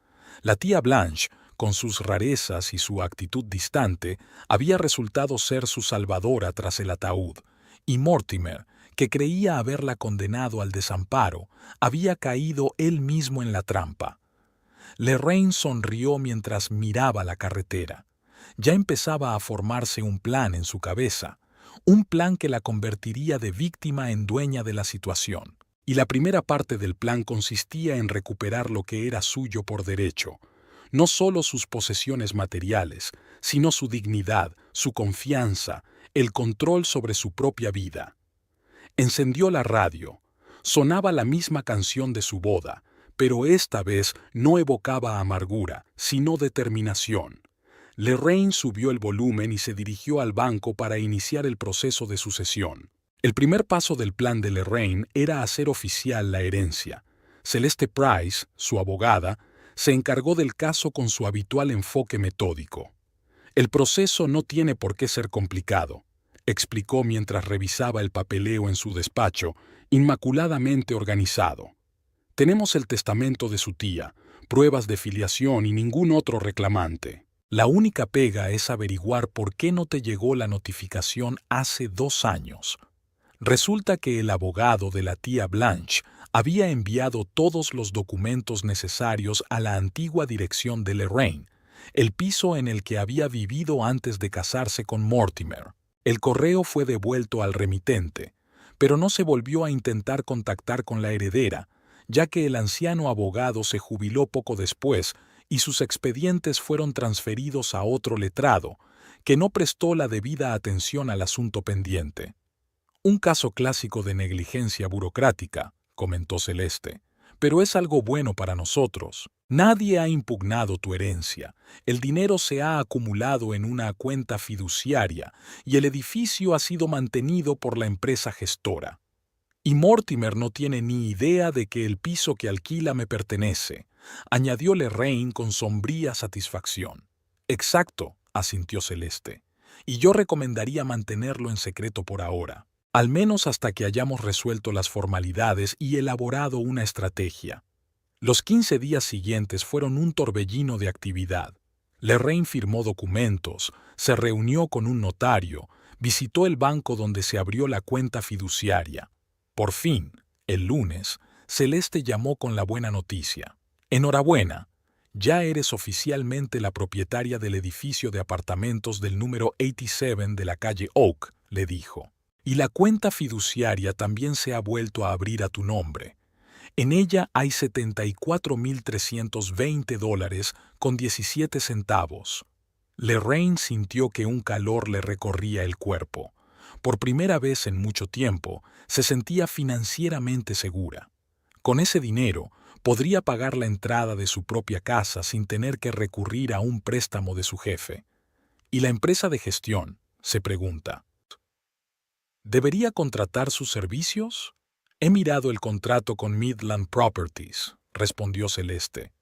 La tía Blanche, con sus rarezas y su actitud distante, había resultado ser su salvadora tras el ataúd, y Mortimer, que creía haberla condenado al desamparo, había caído él mismo en la trampa. Lorraine sonrió mientras miraba la carretera. Ya empezaba a formarse un plan en su cabeza, un plan que la convertiría de víctima en dueña de la situación. Y la primera parte del plan consistía en recuperar lo que era suyo por derecho, no solo sus posesiones materiales, sino su dignidad, su confianza, el control sobre su propia vida. Encendió la radio. Sonaba la misma canción de su boda, pero esta vez no evocaba amargura, sino determinación. Lorraine subió el volumen y se dirigió al banco para iniciar el proceso de sucesión. El primer paso del plan de Lorraine era hacer oficial la herencia. Celeste Price, su abogada, se encargó del caso con su habitual enfoque metódico. El proceso no tiene por qué ser complicado, explicó mientras revisaba el papeleo en su despacho, inmaculadamente organizado. Tenemos el testamento de su tía, pruebas de filiación y ningún otro reclamante. La única pega es averiguar por qué no te llegó la notificación hace 2 años. Resulta que el abogado de la tía Blanche había enviado todos los documentos necesarios a la antigua dirección de Lorraine, el piso en el que había vivido antes de casarse con Mortimer. El correo fue devuelto al remitente, pero no se volvió a intentar contactar con la heredera, ya que el anciano abogado se jubiló poco después y sus expedientes fueron transferidos a otro letrado, que no prestó la debida atención al asunto pendiente. Un caso clásico de negligencia burocrática, comentó Celeste, pero es algo bueno para nosotros. Nadie ha impugnado tu herencia, el dinero se ha acumulado en una cuenta fiduciaria y el edificio ha sido mantenido por la empresa gestora. Y Mortimer no tiene ni idea de que el piso que alquila me pertenece, añadió Lorraine con sombría satisfacción. Exacto, asintió Celeste, y yo recomendaría mantenerlo en secreto por ahora, al menos hasta que hayamos resuelto las formalidades y elaborado una estrategia. Los 15 días siguientes fueron un torbellino de actividad. Lorraine firmó documentos, se reunió con un notario, visitó el banco donde se abrió la cuenta fiduciaria. Por fin, el lunes, Celeste llamó con la buena noticia. Enhorabuena, ya eres oficialmente la propietaria del edificio de apartamentos del número 87 de la calle Oak, le dijo. Y la cuenta fiduciaria también se ha vuelto a abrir a tu nombre. En ella hay $74,320 con 17 centavos. Lorraine sintió que un calor le recorría el cuerpo. Por primera vez en mucho tiempo, se sentía financieramente segura. Con ese dinero, podría pagar la entrada de su propia casa sin tener que recurrir a un préstamo de su jefe. ¿Y la empresa de gestión?, se pregunta. ¿Debería contratar sus servicios? He mirado el contrato con Midland Properties, respondió Celeste.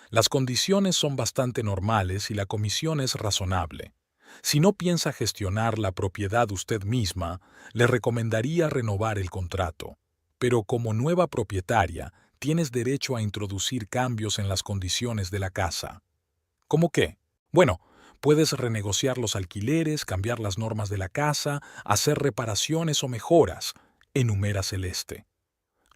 Las condiciones son bastante normales y la comisión es razonable. Si no piensa gestionar la propiedad usted misma, le recomendaría renovar el contrato. Pero como nueva propietaria, tienes derecho a introducir cambios en las condiciones de la casa. ¿Cómo qué? Bueno, puedes renegociar los alquileres, cambiar las normas de la casa, hacer reparaciones o mejoras, enumera Celeste.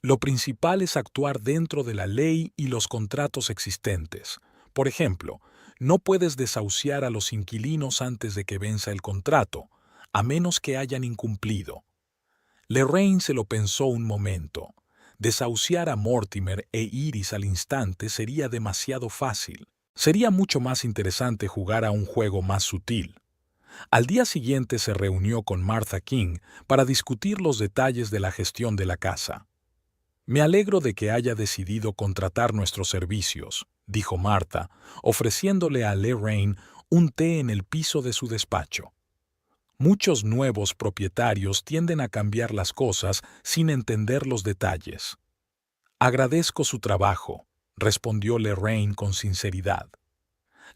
Lo principal es actuar dentro de la ley y los contratos existentes. Por ejemplo, no puedes desahuciar a los inquilinos antes de que venza el contrato, a menos que hayan incumplido. Lorraine se lo pensó un momento. Desahuciar a Mortimer e Iris al instante sería demasiado fácil. Sería mucho más interesante jugar a un juego más sutil. Al día siguiente se reunió con Martha King para discutir los detalles de la gestión de la casa. Me alegro de que haya decidido contratar nuestros servicios, dijo Martha, ofreciéndole a Lorraine un té en el piso de su despacho. Muchos nuevos propietarios tienden a cambiar las cosas sin entender los detalles. Agradezco su trabajo, respondió Lorraine con sinceridad.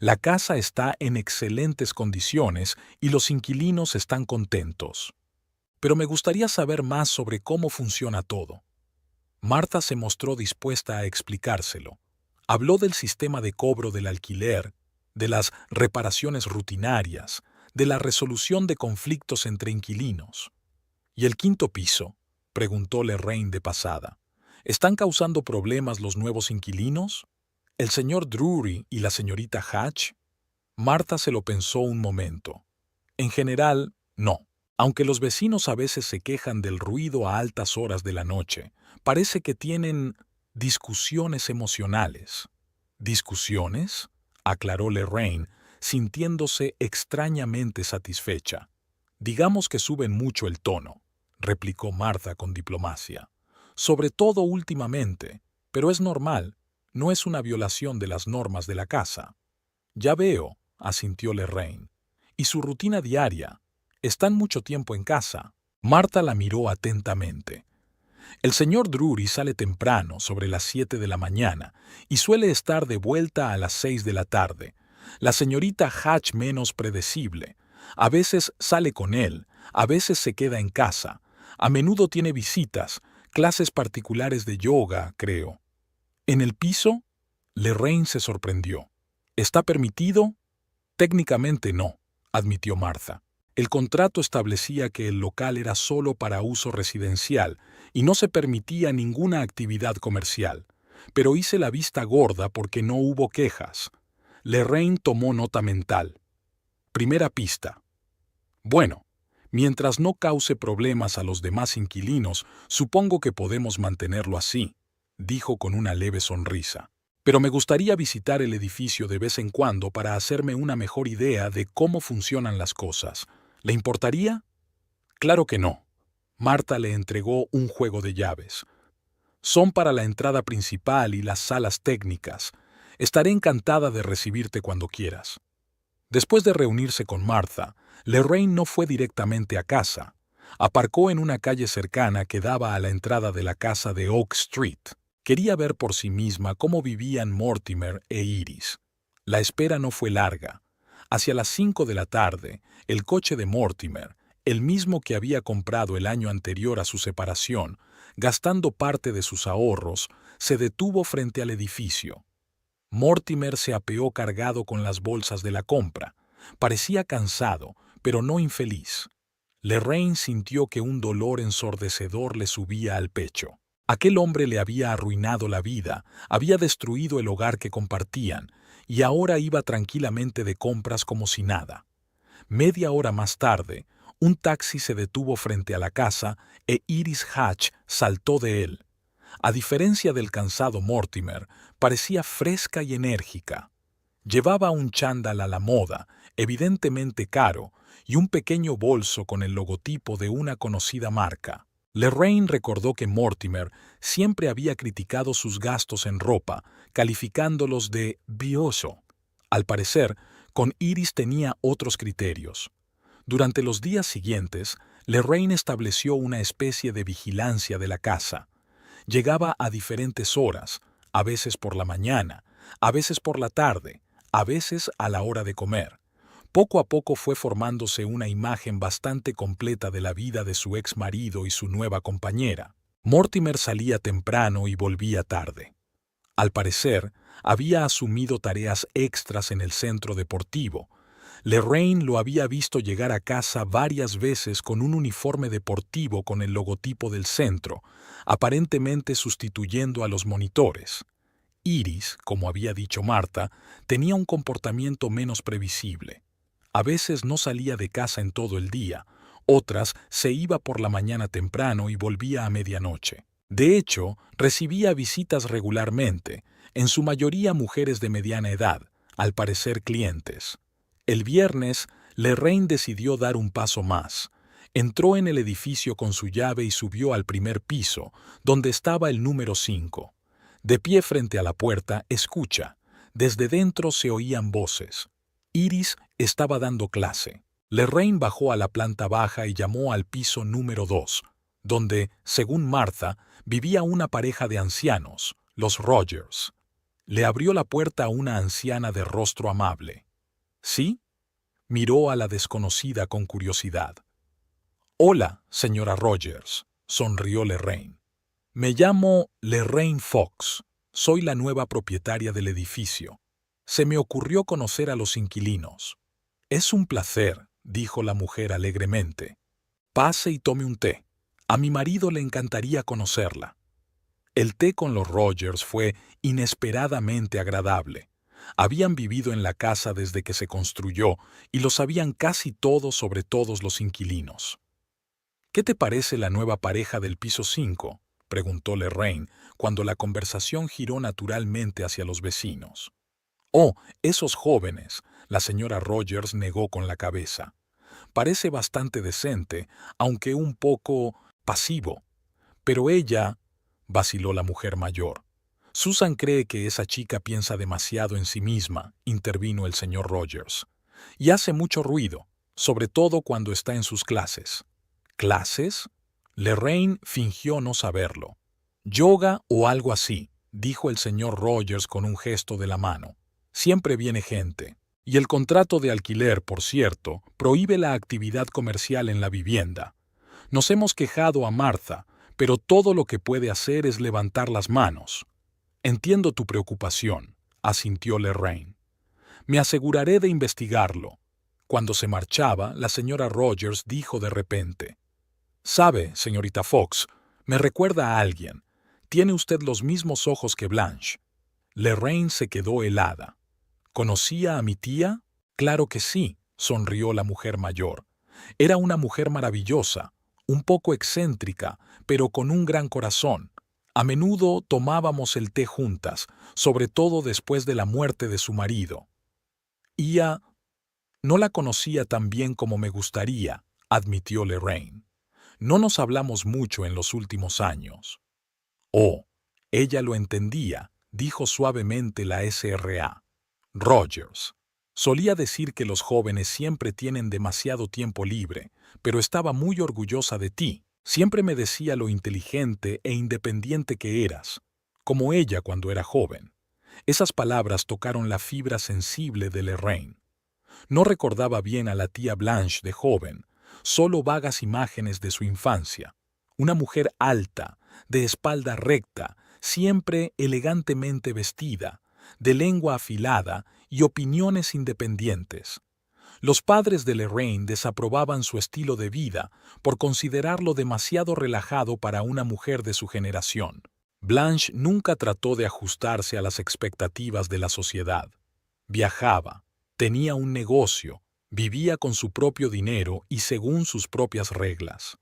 La casa está en excelentes condiciones y los inquilinos están contentos. Pero me gustaría saber más sobre cómo funciona todo. Martha se mostró dispuesta a explicárselo. Habló del sistema de cobro del alquiler, de las reparaciones rutinarias, de la resolución de conflictos entre inquilinos. ¿Y el quinto piso?, preguntó Lorraine de pasada. ¿Están causando problemas los nuevos inquilinos? ¿El señor Drury y la señorita Hatch? Martha se lo pensó un momento. En general, no. Aunque los vecinos a veces se quejan del ruido a altas horas de la noche, parece que tienen discusiones emocionales. ¿Discusiones?, aclaró Lorraine, sintiéndose extrañamente satisfecha. Digamos que suben mucho el tono, replicó Martha con diplomacia. Sobre todo últimamente, pero es normal, no es una violación de las normas de la casa. Ya veo, asintió Lorraine. ¿Y su rutina diaria? ¿Están mucho tiempo en casa? Martha la miró atentamente. El señor Drury sale temprano, sobre las 7 de la mañana, y suele estar de vuelta a las 6 de la tarde. La señorita Hatch menos predecible. A veces sale con él, a veces se queda en casa. A menudo tiene visitas, clases particulares de yoga, creo. ¿En el piso? Lorraine se sorprendió. ¿Está permitido? Técnicamente no, admitió Martha. El contrato establecía que el local era solo para uso residencial y no se permitía ninguna actividad comercial. Pero hice la vista gorda porque no hubo quejas. Lorraine tomó nota mental. Primera pista. Bueno, mientras no cause problemas a los demás inquilinos, supongo que podemos mantenerlo así, dijo con una leve sonrisa. Pero me gustaría visitar el edificio de vez en cuando para hacerme una mejor idea de cómo funcionan las cosas. ¿Le importaría? Claro que no. Martha le entregó un juego de llaves. Son para la entrada principal y las salas técnicas. Estaré encantada de recibirte cuando quieras. Después de reunirse con Martha, Lorraine no fue directamente a casa. Aparcó en una calle cercana que daba a la entrada de la casa de Oak Street. Quería ver por sí misma cómo vivían Mortimer e Iris. La espera no fue larga. Hacia las 5 de la tarde, el coche de Mortimer, el mismo que había comprado el año anterior a su separación, gastando parte de sus ahorros, se detuvo frente al edificio. Mortimer se apeó cargado con las bolsas de la compra. Parecía cansado, pero no infeliz. Lorraine sintió que un dolor ensordecedor le subía al pecho. Aquel hombre le había arruinado la vida, había destruido el hogar que compartían, y ahora iba tranquilamente de compras como si nada. Media hora más tarde, un taxi se detuvo frente a la casa e Iris Hatch saltó de él. A diferencia del cansado Mortimer, parecía fresca y enérgica. Llevaba un chándal a la moda, evidentemente caro, y un pequeño bolso con el logotipo de una conocida marca. Lorraine recordó que Mortimer siempre había criticado sus gastos en ropa, calificándolos de vioso. Al parecer, con Iris tenía otros criterios. Durante los días siguientes, Lorraine estableció una especie de vigilancia de la casa. Llegaba a diferentes horas, a veces por la mañana, a veces por la tarde, a veces a la hora de comer. Poco a poco fue formándose una imagen bastante completa de la vida de su ex marido y su nueva compañera. Mortimer salía temprano y volvía tarde. Al parecer, había asumido tareas extras en el centro deportivo. Lorraine lo había visto llegar a casa varias veces con un uniforme deportivo con el logotipo del centro, aparentemente sustituyendo a los monitores. Iris, como había dicho Martha, tenía un comportamiento menos previsible. A veces no salía de casa en todo el día, otras se iba por la mañana temprano y volvía a medianoche. De hecho, recibía visitas regularmente, en su mayoría mujeres de mediana edad, al parecer clientes. El viernes, Lorraine decidió dar un paso más. Entró en el edificio con su llave y subió al primer piso, donde estaba el número 5. De pie frente a la puerta, escucha. Desde dentro se oían voces. Iris estaba dando clase. Lorraine bajó a la planta baja y llamó al piso número 2, donde, según Martha, vivía una pareja de ancianos, los Rogers. Le abrió la puerta a una anciana de rostro amable. ¿Sí? Miró a la desconocida con curiosidad. «Hola, señora Rogers», sonrió Lorraine. «Me llamo Lorraine Fox. Soy la nueva propietaria del edificio. Se me ocurrió conocer a los inquilinos». «Es un placer», dijo la mujer alegremente. «Pase y tome un té. A mi marido le encantaría conocerla». El té con los Rogers fue inesperadamente agradable. Habían vivido en la casa desde que se construyó y lo sabían casi todo sobre todos los inquilinos. «¿Qué te parece la nueva pareja del piso 5?», preguntó Lorraine, cuando la conversación giró naturalmente hacia los vecinos. «Oh, esos jóvenes», la señora Rogers negó con la cabeza. «Parece bastante decente, aunque un poco pasivo. Pero ella, vaciló la mujer mayor. Susan cree que esa chica piensa demasiado en sí misma, intervino el señor Rogers. Y hace mucho ruido, sobre todo cuando está en sus clases. ¿Clases? Lorraine fingió no saberlo. Yoga o algo así, dijo el señor Rogers con un gesto de la mano. Siempre viene gente. Y el contrato de alquiler, por cierto, prohíbe la actividad comercial en la vivienda. Nos hemos quejado a Martha, pero todo lo que puede hacer es levantar las manos. Entiendo tu preocupación, asintió Lorraine. Me aseguraré de investigarlo. Cuando se marchaba, la señora Rogers dijo de repente: «Sabe, señorita Fox, me recuerda a alguien. Tiene usted los mismos ojos que Blanche». Lorraine se quedó helada. ¿Conocía a mi tía? Claro que sí, sonrió la mujer mayor. Era una mujer maravillosa, un poco excéntrica, pero con un gran corazón. A menudo tomábamos el té juntas, sobre todo después de la muerte de su marido. Ia no la conocía tan bien como me gustaría, admitió Lorraine. No nos hablamos mucho en los últimos años. Oh, ella lo entendía, dijo suavemente la SRA. Rogers. Solía decir que los jóvenes siempre tienen demasiado tiempo libre, pero estaba muy orgullosa de ti. Siempre me decía lo inteligente e independiente que eras, como ella cuando era joven. Esas palabras tocaron la fibra sensible de Lorraine. No recordaba bien a la tía Blanche de joven, solo vagas imágenes de su infancia. Una mujer alta, de espalda recta, siempre elegantemente vestida, de lengua afilada y opiniones independientes. Los padres de Lorraine desaprobaban su estilo de vida por considerarlo demasiado relajado para una mujer de su generación. Blanche nunca trató de ajustarse a las expectativas de la sociedad. Viajaba, tenía un negocio, vivía con su propio dinero y según sus propias reglas.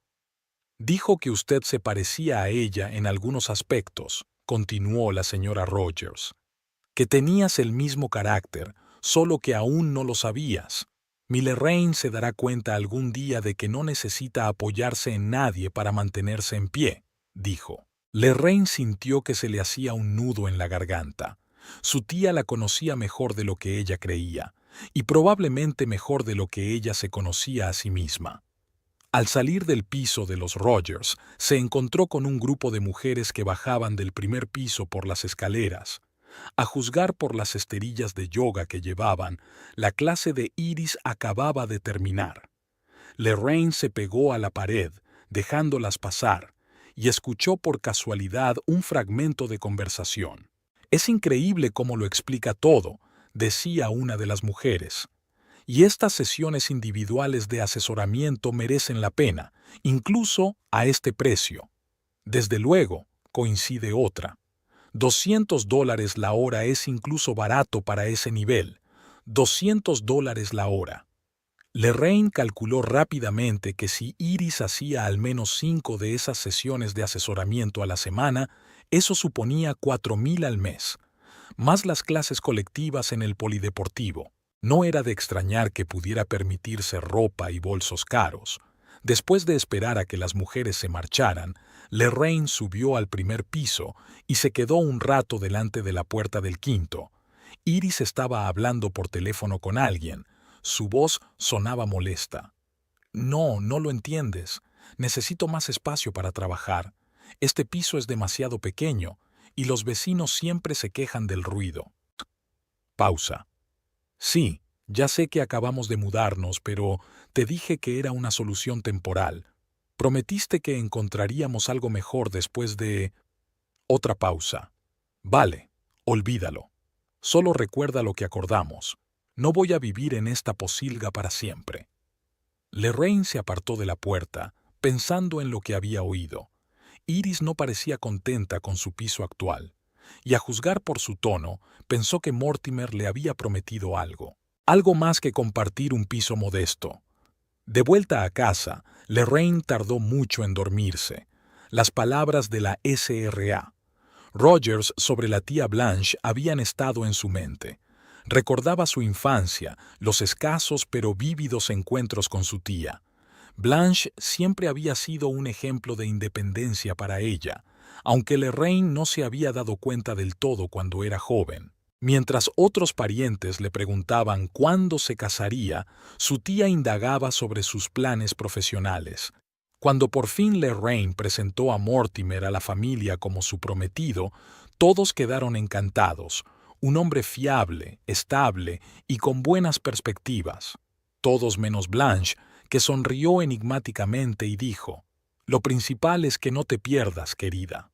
Dijo que usted se parecía a ella en algunos aspectos, continuó la señora Rogers. Que tenías el mismo carácter, solo que aún no lo sabías. Mi Lorraine se dará cuenta algún día de que no necesita apoyarse en nadie para mantenerse en pie, dijo. Lorraine sintió que se le hacía un nudo en la garganta. Su tía la conocía mejor de lo que ella creía, y probablemente mejor de lo que ella se conocía a sí misma. Al salir del piso de los Rogers, se encontró con un grupo de mujeres que bajaban del primer piso por las escaleras. A juzgar por las esterillas de yoga que llevaban, la clase de Iris acababa de terminar. Lorraine se pegó a la pared, dejándolas pasar, y escuchó por casualidad un fragmento de conversación. «Es increíble cómo lo explica todo», decía una de las mujeres. «Y estas sesiones individuales de asesoramiento merecen la pena, incluso a este precio». «Desde luego», coincide otra. $200 la hora es incluso barato para ese nivel. $200 la hora. Lorraine calculó rápidamente que si Iris hacía al menos 5 de esas sesiones de asesoramiento a la semana, eso suponía 4,000 al mes, más las clases colectivas en el polideportivo. No era de extrañar que pudiera permitirse ropa y bolsos caros. Después de esperar a que las mujeres se marcharan, Lorraine subió al primer piso y se quedó un rato delante de la puerta del quinto. Iris estaba hablando por teléfono con alguien. Su voz sonaba molesta. «No, no lo entiendes. Necesito más espacio para trabajar. Este piso es demasiado pequeño y los vecinos siempre se quejan del ruido». Pausa. «Sí, ya sé que acabamos de mudarnos, pero te dije que era una solución temporal. Prometiste que encontraríamos algo mejor después de...». Otra pausa. «Vale, olvídalo. Solo recuerda lo que acordamos. No voy a vivir en esta pocilga para siempre». Lorraine se apartó de la puerta, pensando en lo que había oído. Iris no parecía contenta con su piso actual, y a juzgar por su tono, pensó que Mortimer le había prometido algo más que compartir un piso modesto. De vuelta a casa, Lorraine tardó mucho en dormirse. Las palabras de la SRA. Rogers sobre la tía Blanche habían estado en su mente. Recordaba su infancia, los escasos pero vívidos encuentros con su tía. Blanche siempre había sido un ejemplo de independencia para ella, aunque Lorraine no se había dado cuenta del todo cuando era joven. Mientras otros parientes le preguntaban cuándo se casaría, su tía indagaba sobre sus planes profesionales. Cuando por fin Lorraine presentó a Mortimer a la familia como su prometido, todos quedaron encantados. Un hombre fiable, estable y con buenas perspectivas. Todos menos Blanche, que sonrió enigmáticamente y dijo: «Lo principal es que no te pierdas, querida».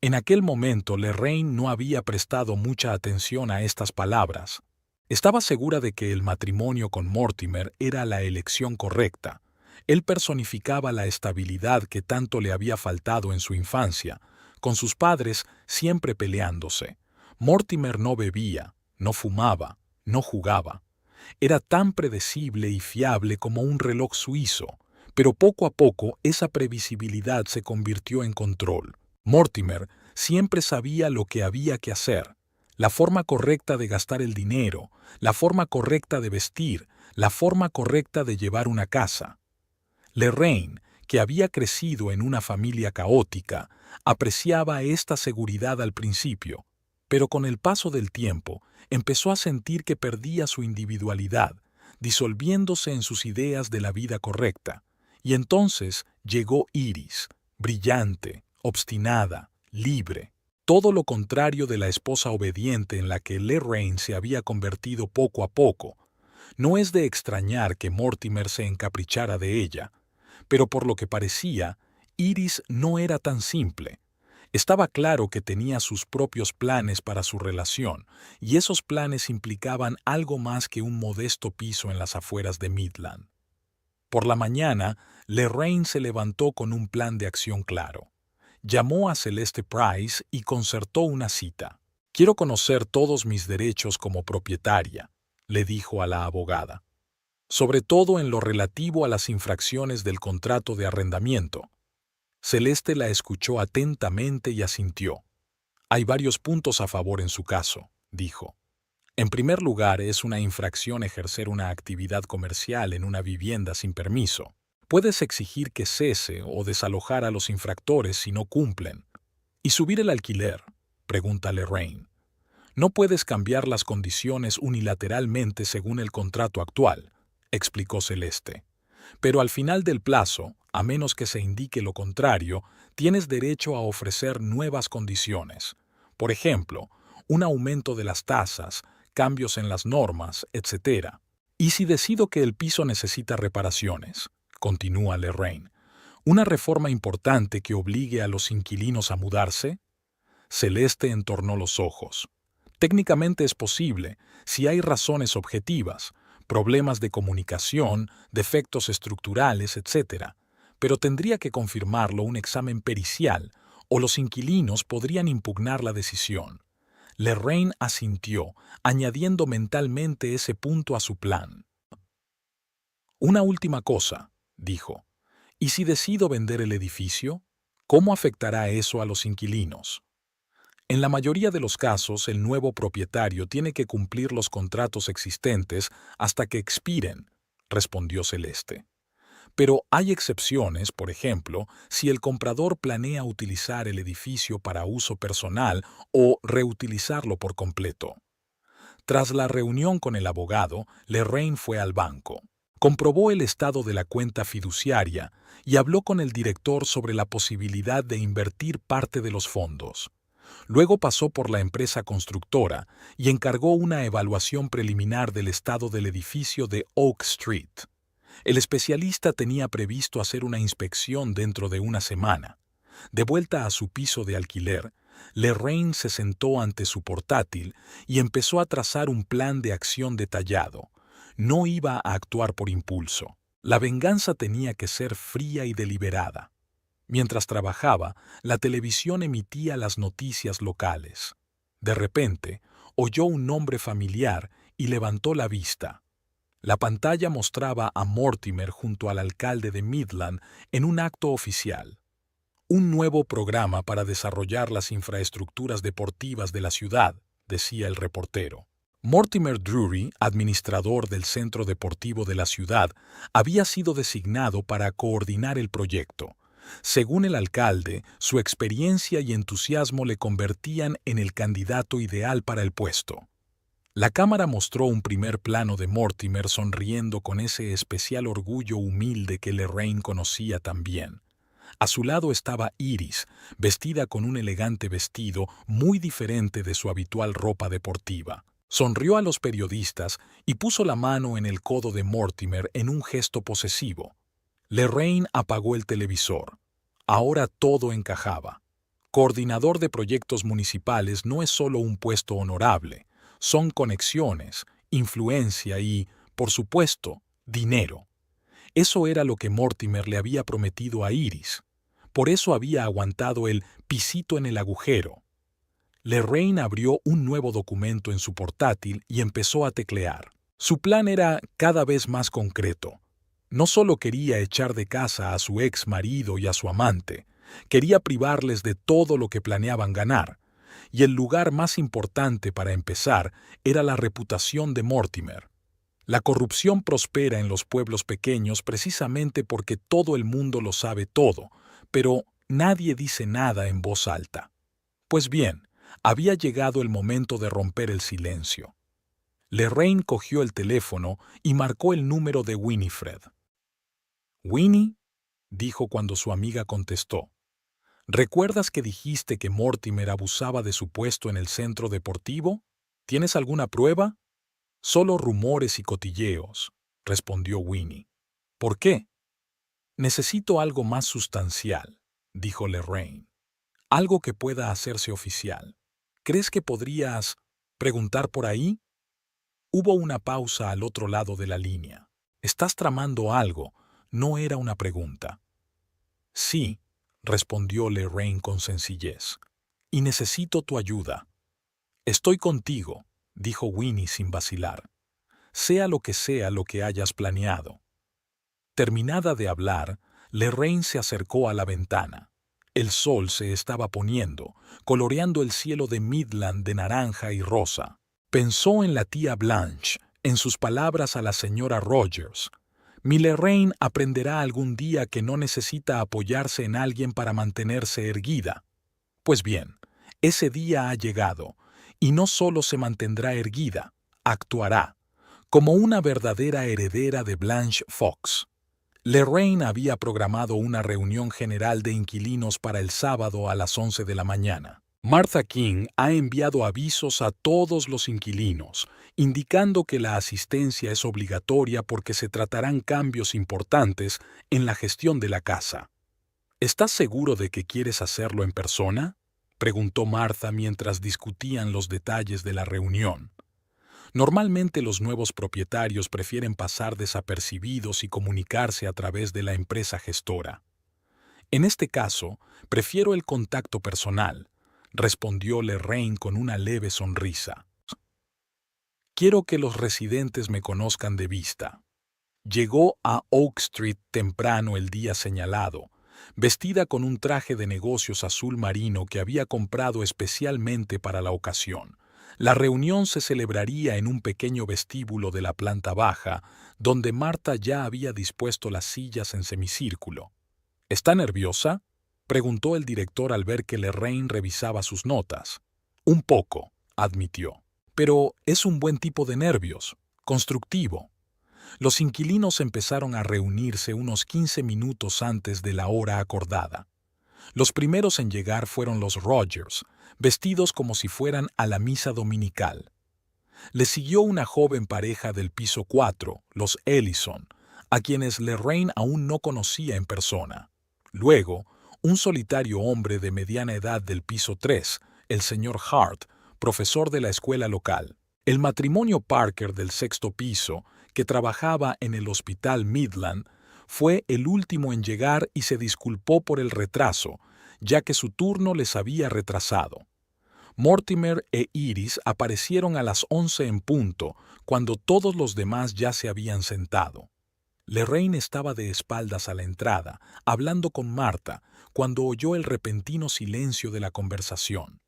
En aquel momento Lorraine no había prestado mucha atención a estas palabras. Estaba segura de que el matrimonio con Mortimer era la elección correcta. Él personificaba la estabilidad que tanto le había faltado en su infancia, con sus padres siempre peleándose. Mortimer no bebía, no fumaba, no jugaba. Era tan predecible y fiable como un reloj suizo, pero poco a poco esa previsibilidad se convirtió en control. Mortimer siempre sabía lo que había que hacer, la forma correcta de gastar el dinero, la forma correcta de vestir, la forma correcta de llevar una casa. Lorraine, que había crecido en una familia caótica, apreciaba esta seguridad al principio, pero con el paso del tiempo empezó a sentir que perdía su individualidad, disolviéndose en sus ideas de la vida correcta. Y entonces llegó Iris, brillante, obstinada, libre. Todo lo contrario de la esposa obediente en la que Lorraine se había convertido poco a poco. No es de extrañar que Mortimer se encaprichara de ella, pero por lo que parecía, Iris no era tan simple. Estaba claro que tenía sus propios planes para su relación, y esos planes implicaban algo más que un modesto piso en las afueras de Midland. Por la mañana, Lorraine se levantó con un plan de acción claro. Llamó a Celeste Price y concertó una cita. «Quiero conocer todos mis derechos como propietaria», le dijo a la abogada. «Sobre todo en lo relativo a las infracciones del contrato de arrendamiento». Celeste la escuchó atentamente y asintió. «Hay varios puntos a favor en su caso», dijo. «En primer lugar, es una infracción ejercer una actividad comercial en una vivienda sin permiso. Puedes exigir que cese o desalojar a los infractores si no cumplen. ¿Y subir el alquiler?», pregunta Lorraine. «No puedes cambiar las condiciones unilateralmente según el contrato actual», explicó Celeste. «Pero al final del plazo, a menos que se indique lo contrario, tienes derecho a ofrecer nuevas condiciones. Por ejemplo, un aumento de las tasas, cambios en las normas, etc. ¿Y si decido que el piso necesita reparaciones?», continúa Lorraine. «¿Una reforma importante que obligue a los inquilinos a mudarse?». Celeste entornó los ojos. «Técnicamente es posible, si hay razones objetivas, problemas de comunicación, defectos estructurales, etc. Pero tendría que confirmarlo un examen pericial, o los inquilinos podrían impugnar la decisión». Lorraine asintió, añadiendo mentalmente ese punto a su plan. «Una última cosa», dijo. «¿Y si decido vender el edificio? ¿Cómo afectará eso a los inquilinos?». «En la mayoría de los casos, el nuevo propietario tiene que cumplir los contratos existentes hasta que expiren», respondió Celeste. «Pero hay excepciones, por ejemplo, si el comprador planea utilizar el edificio para uso personal o reutilizarlo por completo». Tras la reunión con el abogado, Lorraine fue al banco. Comprobó el estado de la cuenta fiduciaria y habló con el director sobre la posibilidad de invertir parte de los fondos. Luego pasó por la empresa constructora y encargó una evaluación preliminar del estado del edificio de Oak Street. El especialista tenía previsto hacer una inspección dentro de una semana. De vuelta a su piso de alquiler, Lorraine se sentó ante su portátil y empezó a trazar un plan de acción detallado. No iba a actuar por impulso. La venganza tenía que ser fría y deliberada. Mientras trabajaba, la televisión emitía las noticias locales. De repente, oyó un nombre familiar y levantó la vista. La pantalla mostraba a Mortimer junto al alcalde de Midland en un acto oficial. «Un nuevo programa para desarrollar las infraestructuras deportivas de la ciudad», decía el reportero. Mortimer Drury, administrador del centro deportivo de la ciudad, había sido designado para coordinar el proyecto. Según el alcalde, su experiencia y entusiasmo le convertían en el candidato ideal para el puesto. La cámara mostró un primer plano de Mortimer sonriendo con ese especial orgullo humilde que Lorraine conocía tan bien. A su lado estaba Iris, vestida con un elegante vestido muy diferente de su habitual ropa deportiva. Sonrió a los periodistas y puso la mano en el codo de Mortimer en un gesto posesivo. Lorraine apagó el televisor. Ahora todo encajaba. Coordinador de proyectos municipales no es solo un puesto honorable, son conexiones, influencia y, por supuesto, dinero. Eso era lo que Mortimer le había prometido a Iris. Por eso había aguantado el pisito en el agujero. Lorraine abrió un nuevo documento en su portátil y empezó a teclear. Su plan era cada vez más concreto. No solo quería echar de casa a su ex marido y a su amante, quería privarles de todo lo que planeaban ganar. Y el lugar más importante para empezar era la reputación de Mortimer. La corrupción prospera en los pueblos pequeños precisamente porque todo el mundo lo sabe todo, pero nadie dice nada en voz alta. Pues bien, había llegado el momento de romper el silencio. Lorraine cogió el teléfono y marcó el número de Winifred. «¿Winnie?», dijo cuando su amiga contestó. «¿Recuerdas que dijiste que Mortimer abusaba de su puesto en el centro deportivo? ¿Tienes alguna prueba?» «Solo rumores y cotilleos», respondió Winnie. «¿Por qué?» «Necesito algo más sustancial», dijo Lorraine. «Algo que pueda hacerse oficial. ¿Crees que podrías preguntar por ahí?» Hubo una pausa al otro lado de la línea. «¿Estás tramando algo?», no era una pregunta. «Sí», respondió Lorraine con sencillez. «Y necesito tu ayuda». «Estoy contigo», dijo Winnie sin vacilar. «Sea lo que hayas planeado». Terminada de hablar, Lorraine se acercó a la ventana. El sol se estaba poniendo, coloreando el cielo de Midland de naranja y rosa. Pensó en la tía Blanche, en sus palabras a la señora Rogers. Mi Lorraine aprenderá algún día que no necesita apoyarse en alguien para mantenerse erguida. Pues bien, ese día ha llegado, y no solo se mantendrá erguida, actuará, como una verdadera heredera de Blanche Fox. Lorraine había programado una reunión general de inquilinos para el sábado a las 11 de la mañana. Martha King ha enviado avisos a todos los inquilinos, indicando que la asistencia es obligatoria porque se tratarán cambios importantes en la gestión de la casa. ¿Estás seguro de que quieres hacerlo en persona?, preguntó Martha mientras discutían los detalles de la reunión. Normalmente los nuevos propietarios prefieren pasar desapercibidos y comunicarse a través de la empresa gestora. En este caso, prefiero el contacto personal, respondió Lorraine con una leve sonrisa. Quiero que los residentes me conozcan de vista. Llegó a Oak Street temprano el día señalado, vestida con un traje de negocios azul marino que había comprado especialmente para la ocasión. La reunión se celebraría en un pequeño vestíbulo de la planta baja, donde Martha ya había dispuesto las sillas en semicírculo. ¿Está nerviosa?, preguntó el director al ver que Lorraine revisaba sus notas. Un poco, admitió. Pero es un buen tipo de nervios, constructivo. Los inquilinos empezaron a reunirse unos 15 minutos antes de la hora acordada. Los primeros en llegar fueron los Rogers, vestidos como si fueran a la misa dominical. Le siguió una joven pareja del piso 4, los Ellison, a quienes Lorraine aún no conocía en persona. Luego, un solitario hombre de mediana edad del piso 3, el señor Hart, profesor de la escuela local. El matrimonio Parker del sexto piso, que trabajaba en el hospital Midland, fue el último en llegar y se disculpó por el retraso, ya que su turno les había retrasado. Mortimer e Iris aparecieron a las 11 en punto, cuando todos los demás ya se habían sentado. Lorraine estaba de espaldas a la entrada, hablando con Martha, cuando oyó el repentino silencio de la conversación.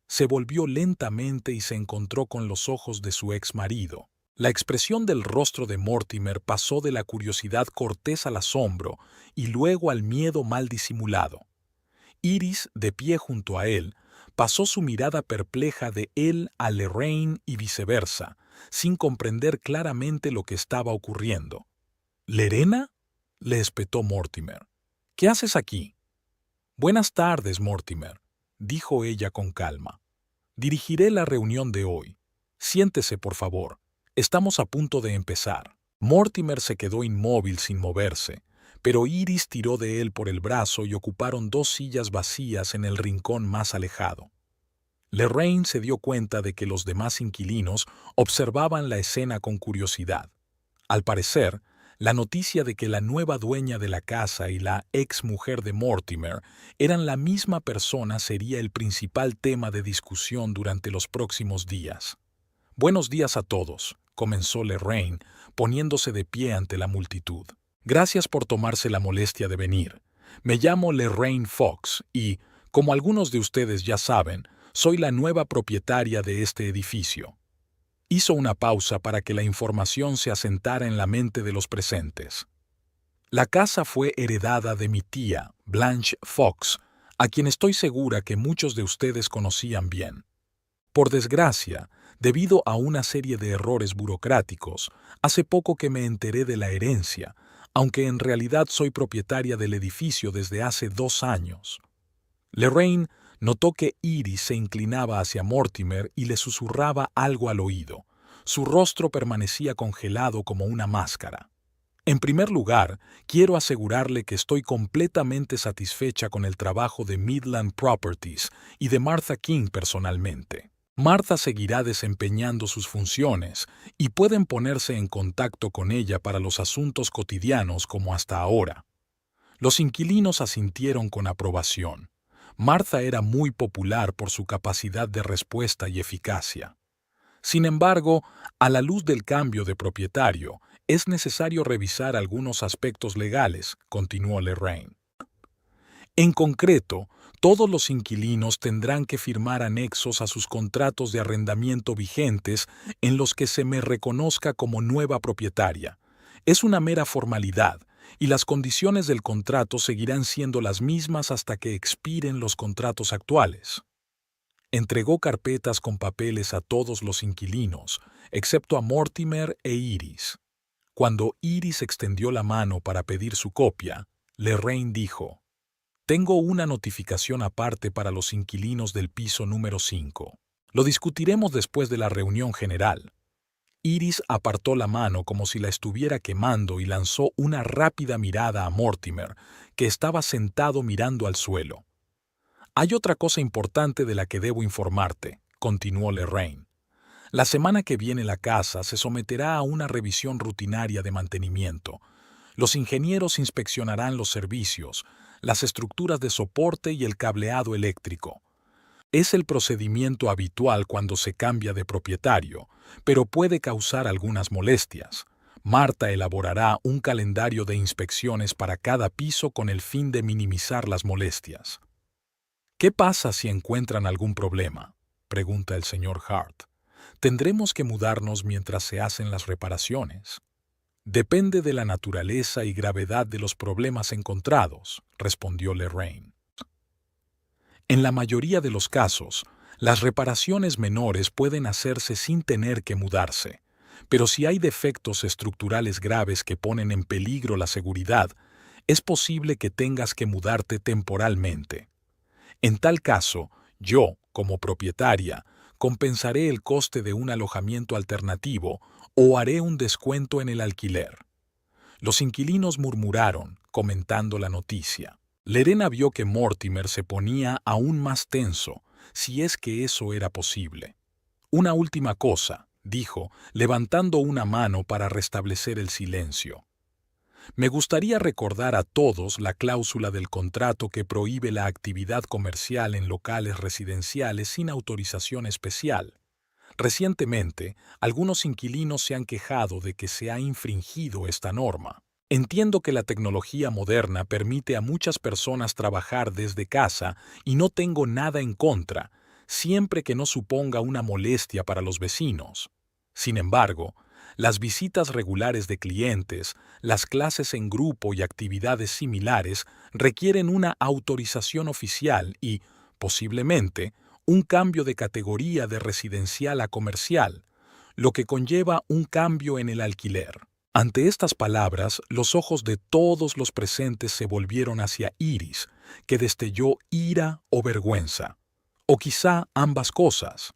Se volvió lentamente y se encontró con los ojos de su ex marido. La expresión del rostro de Mortimer pasó de la curiosidad cortés al asombro y luego al miedo mal disimulado. Iris, de pie junto a él, pasó su mirada perpleja de él a Lorraine y viceversa, sin comprender claramente lo que estaba ocurriendo. —¿Lerena? —le espetó Mortimer. —¿Qué haces aquí? —Buenas tardes, Mortimer —dijo ella con calma—. Dirigiré la reunión de hoy. Siéntese, por favor. Estamos a punto de empezar. Mortimer se quedó inmóvil sin moverse, pero Iris tiró de él por el brazo y ocuparon 2 sillas vacías en el rincón más alejado. Lorraine se dio cuenta de que los demás inquilinos observaban la escena con curiosidad. Al parecer, la noticia de que la nueva dueña de la casa y la ex mujer de Mortimer eran la misma persona sería el principal tema de discusión durante los próximos días. «Buenos días a todos», comenzó Lorraine, poniéndose de pie ante la multitud. «Gracias por tomarse la molestia de venir. Me llamo Lorraine Fox y, como algunos de ustedes ya saben, soy la nueva propietaria de este edificio». Hizo una pausa para que la información se asentara en la mente de los presentes. La casa fue heredada de mi tía, Blanche Fox, a quien estoy segura que muchos de ustedes conocían bien. Por desgracia, debido a una serie de errores burocráticos, hace poco que me enteré de la herencia, aunque en realidad soy propietaria del edificio desde hace 2 años. Lorraine notó que Iris se inclinaba hacia Mortimer y le susurraba algo al oído. Su rostro permanecía congelado como una máscara. En primer lugar, quiero asegurarle que estoy completamente satisfecha con el trabajo de Midland Properties y de Martha King personalmente. Martha seguirá desempeñando sus funciones y pueden ponerse en contacto con ella para los asuntos cotidianos como hasta ahora. Los inquilinos asintieron con aprobación. Martha era muy popular por su capacidad de respuesta y eficacia. Sin embargo, a la luz del cambio de propietario, es necesario revisar algunos aspectos legales, continuó Lorraine. En concreto, todos los inquilinos tendrán que firmar anexos a sus contratos de arrendamiento vigentes en los que se me reconozca como nueva propietaria. Es una mera formalidad, y las condiciones del contrato seguirán siendo las mismas hasta que expiren los contratos actuales. Entregó carpetas con papeles a todos los inquilinos, excepto a Mortimer e Iris. Cuando Iris extendió la mano para pedir su copia, Lorraine dijo: «Tengo una notificación aparte para los inquilinos del piso número 5. Lo discutiremos después de la reunión general». Iris apartó la mano como si la estuviera quemando y lanzó una rápida mirada a Mortimer, que estaba sentado mirando al suelo. «Hay otra cosa importante de la que debo informarte», continuó Lorraine. «La semana que viene la casa se someterá a una revisión rutinaria de mantenimiento. Los ingenieros inspeccionarán los servicios, las estructuras de soporte y el cableado eléctrico. Es el procedimiento habitual cuando se cambia de propietario, pero puede causar algunas molestias. Martha elaborará un calendario de inspecciones para cada piso con el fin de minimizar las molestias». «¿Qué pasa si encuentran algún problema?», pregunta el señor Hart. «¿Tendremos que mudarnos mientras se hacen las reparaciones?». «Depende de la naturaleza y gravedad de los problemas encontrados», respondió Lorraine. «En la mayoría de los casos, las reparaciones menores pueden hacerse sin tener que mudarse, pero si hay defectos estructurales graves que ponen en peligro la seguridad, es posible que tengas que mudarte temporalmente. En tal caso, yo, como propietaria, compensaré el coste de un alojamiento alternativo o haré un descuento en el alquiler». Los inquilinos murmuraron, comentando la noticia. Lorena vio que Mortimer se ponía aún más tenso, si es que eso era posible. «Una última cosa», dijo, levantando una mano para restablecer el silencio. «Me gustaría recordar a todos la cláusula del contrato que prohíbe la actividad comercial en locales residenciales sin autorización especial. Recientemente, algunos inquilinos se han quejado de que se ha infringido esta norma. Entiendo que la tecnología moderna permite a muchas personas trabajar desde casa y no tengo nada en contra. siempre que no suponga una molestia para los vecinos. Sin embargo, las visitas regulares de clientes, las clases en grupo y actividades similares requieren una autorización oficial y, posiblemente, un cambio de categoría de residencial a comercial, lo que conlleva un cambio en el alquiler. Ante estas palabras, los ojos de todos los presentes se volvieron hacia Iris, que destelló ira o vergüenza, o quizá ambas cosas.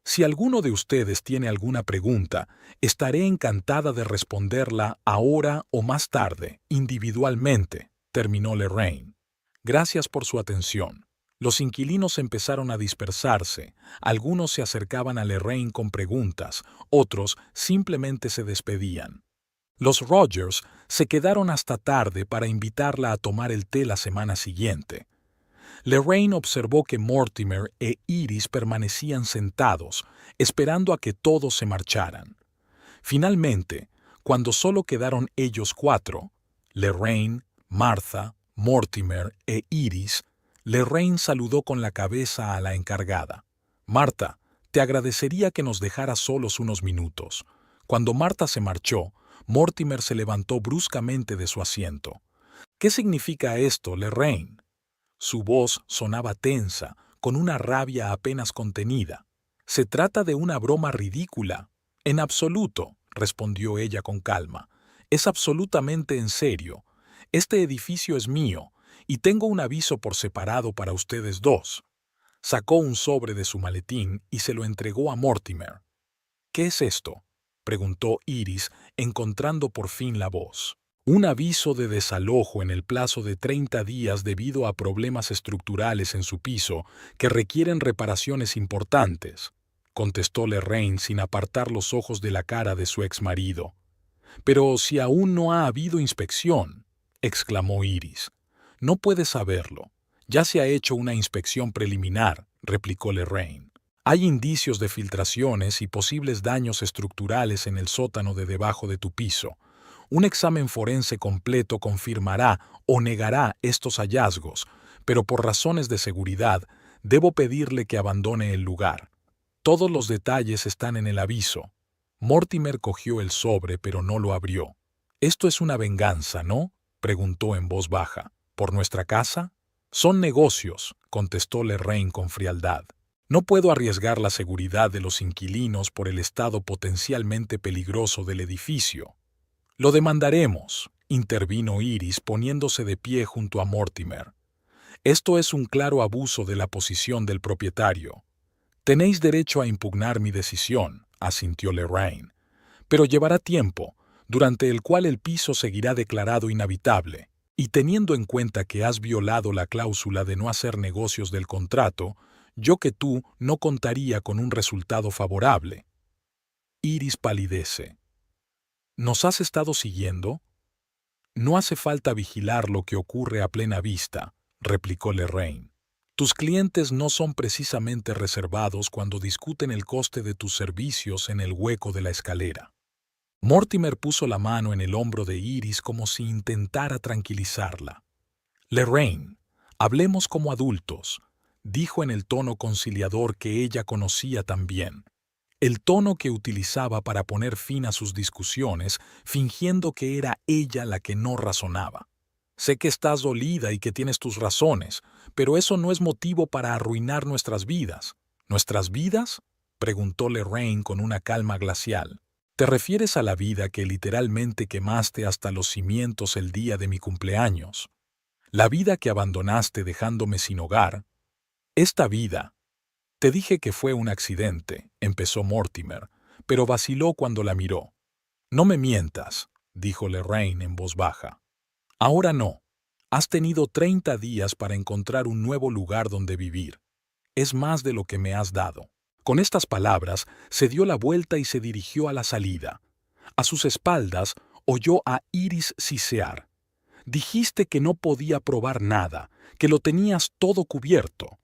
Si alguno de ustedes tiene alguna pregunta, estaré encantada de responderla ahora o más tarde, individualmente, terminó Lorraine. Gracias por su atención. Los inquilinos empezaron a dispersarse, algunos se acercaban a Lorraine con preguntas, otros simplemente se despedían. Los Rogers se quedaron hasta tarde para invitarla a tomar el té la semana siguiente. Lorraine observó que Mortimer e Iris permanecían sentados, esperando a que todos se marcharan. Finalmente, cuando solo quedaron ellos cuatro, Lorraine, Martha, Mortimer e Iris, Lorraine saludó con la cabeza a la encargada. Martha, te agradecería que nos dejaras solos unos minutos. Cuando Martha se marchó, Mortimer se levantó bruscamente de su asiento. ¿Qué significa esto, Lorraine? Su voz sonaba tensa, con una rabia apenas contenida. «Se trata de una broma ridícula». «En absoluto», respondió ella con calma. «Es absolutamente en serio. Este edificio es mío, y tengo un aviso por separado para ustedes dos». Sacó un sobre de su maletín y se lo entregó a Mortimer. «¿Qué es esto?», preguntó Iris, encontrando por fin la voz. «Un aviso de desalojo en el plazo de 30 días debido a problemas estructurales en su piso que requieren reparaciones importantes», contestó Lorraine sin apartar los ojos de la cara de su exmarido. «Pero si aún no ha habido inspección», exclamó Iris. «No puedes saberlo. Ya se ha hecho una inspección preliminar», replicó Lorraine. «Hay indicios de filtraciones y posibles daños estructurales en el sótano de debajo de tu piso. Un examen forense completo confirmará o negará estos hallazgos, pero por razones de seguridad debo pedirle que abandone el lugar. Todos los detalles están en el aviso». Mortimer cogió el sobre, pero no lo abrió. «Esto es una venganza, ¿no?», preguntó en voz baja. «¿Por nuestra casa?». «Son negocios», contestó Lorraine con frialdad. «No puedo arriesgar la seguridad de los inquilinos por el estado potencialmente peligroso del edificio». «Lo demandaremos», intervino Iris poniéndose de pie junto a Mortimer. «Esto es un claro abuso de la posición del propietario». «Tenéis derecho a impugnar mi decisión», asintió Lorraine. «Pero llevará tiempo, durante el cual el piso seguirá declarado inhabitable. Y teniendo en cuenta que has violado la cláusula de no hacer negocios del contrato, yo que tú no contaría con un resultado favorable». Iris palidece. «¿Nos has estado siguiendo?». «No hace falta vigilar lo que ocurre a plena vista», replicó Lorraine. «Tus clientes no son precisamente reservados cuando discuten el coste de tus servicios en el hueco de la escalera». Mortimer puso la mano en el hombro de Iris como si intentara tranquilizarla. «Lorraine, hablemos como adultos», dijo en el tono conciliador que ella conocía tan bien. El tono que utilizaba para poner fin a sus discusiones, fingiendo que era ella la que no razonaba. «Sé que estás dolida y que tienes tus razones, pero eso no es motivo para arruinar nuestras vidas». «¿Nuestras vidas?», preguntó Lorraine con una calma glacial. «¿Te refieres a la vida que literalmente quemaste hasta los cimientos el día de mi cumpleaños? La vida que abandonaste dejándome sin hogar. Esta vida». «Te dije que fue un accidente», empezó Mortimer, pero vaciló cuando la miró. «No me mientas», dijo Lorraine en voz baja. «Ahora no. Has tenido 30 días para encontrar un nuevo lugar donde vivir. Es más de lo que me has dado». Con estas palabras, se dio la vuelta y se dirigió a la salida. A sus espaldas, oyó a Iris sisear. «Dijiste que no podía probar nada, que lo tenías todo cubierto».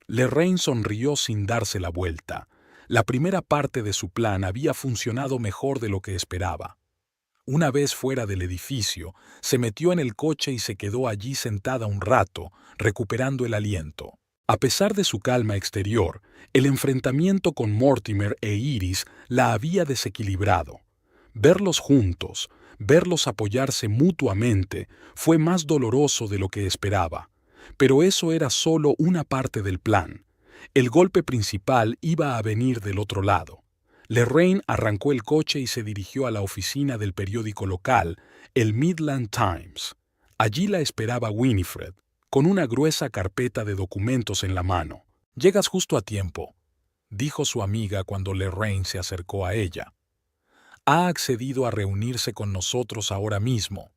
Lorraine sonrió sin darse la vuelta. La primera parte de su plan había funcionado mejor de lo que esperaba. Una vez fuera del edificio, se metió en el coche y se quedó allí sentada un rato, recuperando el aliento. A pesar de su calma exterior, el enfrentamiento con Mortimer e Iris la había desequilibrado. Verlos juntos, verlos apoyarse mutuamente, fue más doloroso de lo que esperaba. Pero eso era solo una parte del plan. El golpe principal iba a venir del otro lado. Lorraine arrancó el coche y se dirigió a la oficina del periódico local, el Midland Times. Allí la esperaba Winifred, con una gruesa carpeta de documentos en la mano. «Llegas justo a tiempo», dijo su amiga cuando Lorraine se acercó a ella. «Ha accedido a reunirse con nosotros ahora mismo».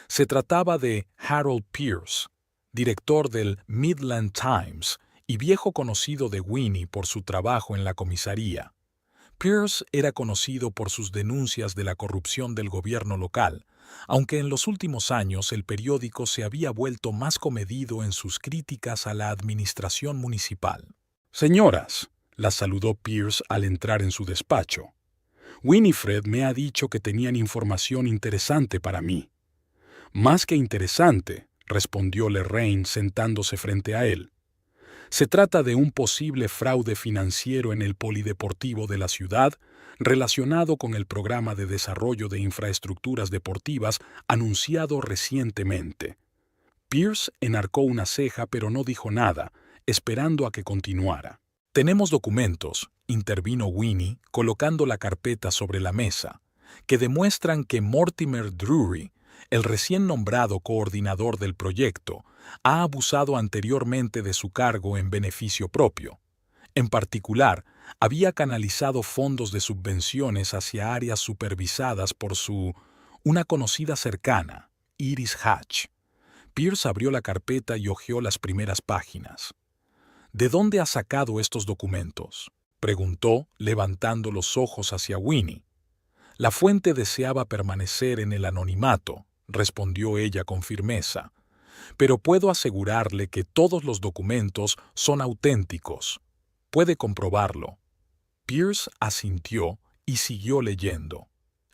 Se trataba de Harold Pierce, director del Midland Times y viejo conocido de Winnie por su trabajo en la comisaría. Pierce era conocido por sus denuncias de la corrupción del gobierno local, aunque en los últimos años el periódico se había vuelto más comedido en sus críticas a la administración municipal. «Señoras», las saludó Pierce al entrar en su despacho. «Winifred me ha dicho que tenían información interesante para mí». «Más que interesante», respondió Lorraine sentándose frente a él. «Se trata de un posible fraude financiero en el polideportivo de la ciudad relacionado con el programa de desarrollo de infraestructuras deportivas anunciado recientemente». Pierce enarcó una ceja pero no dijo nada, esperando a que continuara. «Tenemos documentos», intervino Winnie, colocando la carpeta sobre la mesa, «que demuestran que Mortimer Drury, el recién nombrado coordinador del proyecto, ha abusado anteriormente de su cargo en beneficio propio. En particular, había canalizado fondos de subvenciones hacia áreas supervisadas por una conocida cercana, Iris Hatch». Pierce abrió la carpeta y hojeó las primeras páginas. «¿De dónde ha sacado estos documentos?», preguntó, levantando los ojos hacia Winnie. «La fuente deseaba permanecer en el anonimato», respondió ella con firmeza. «Pero puedo asegurarle que todos los documentos son auténticos. Puede comprobarlo». Pierce asintió y siguió leyendo.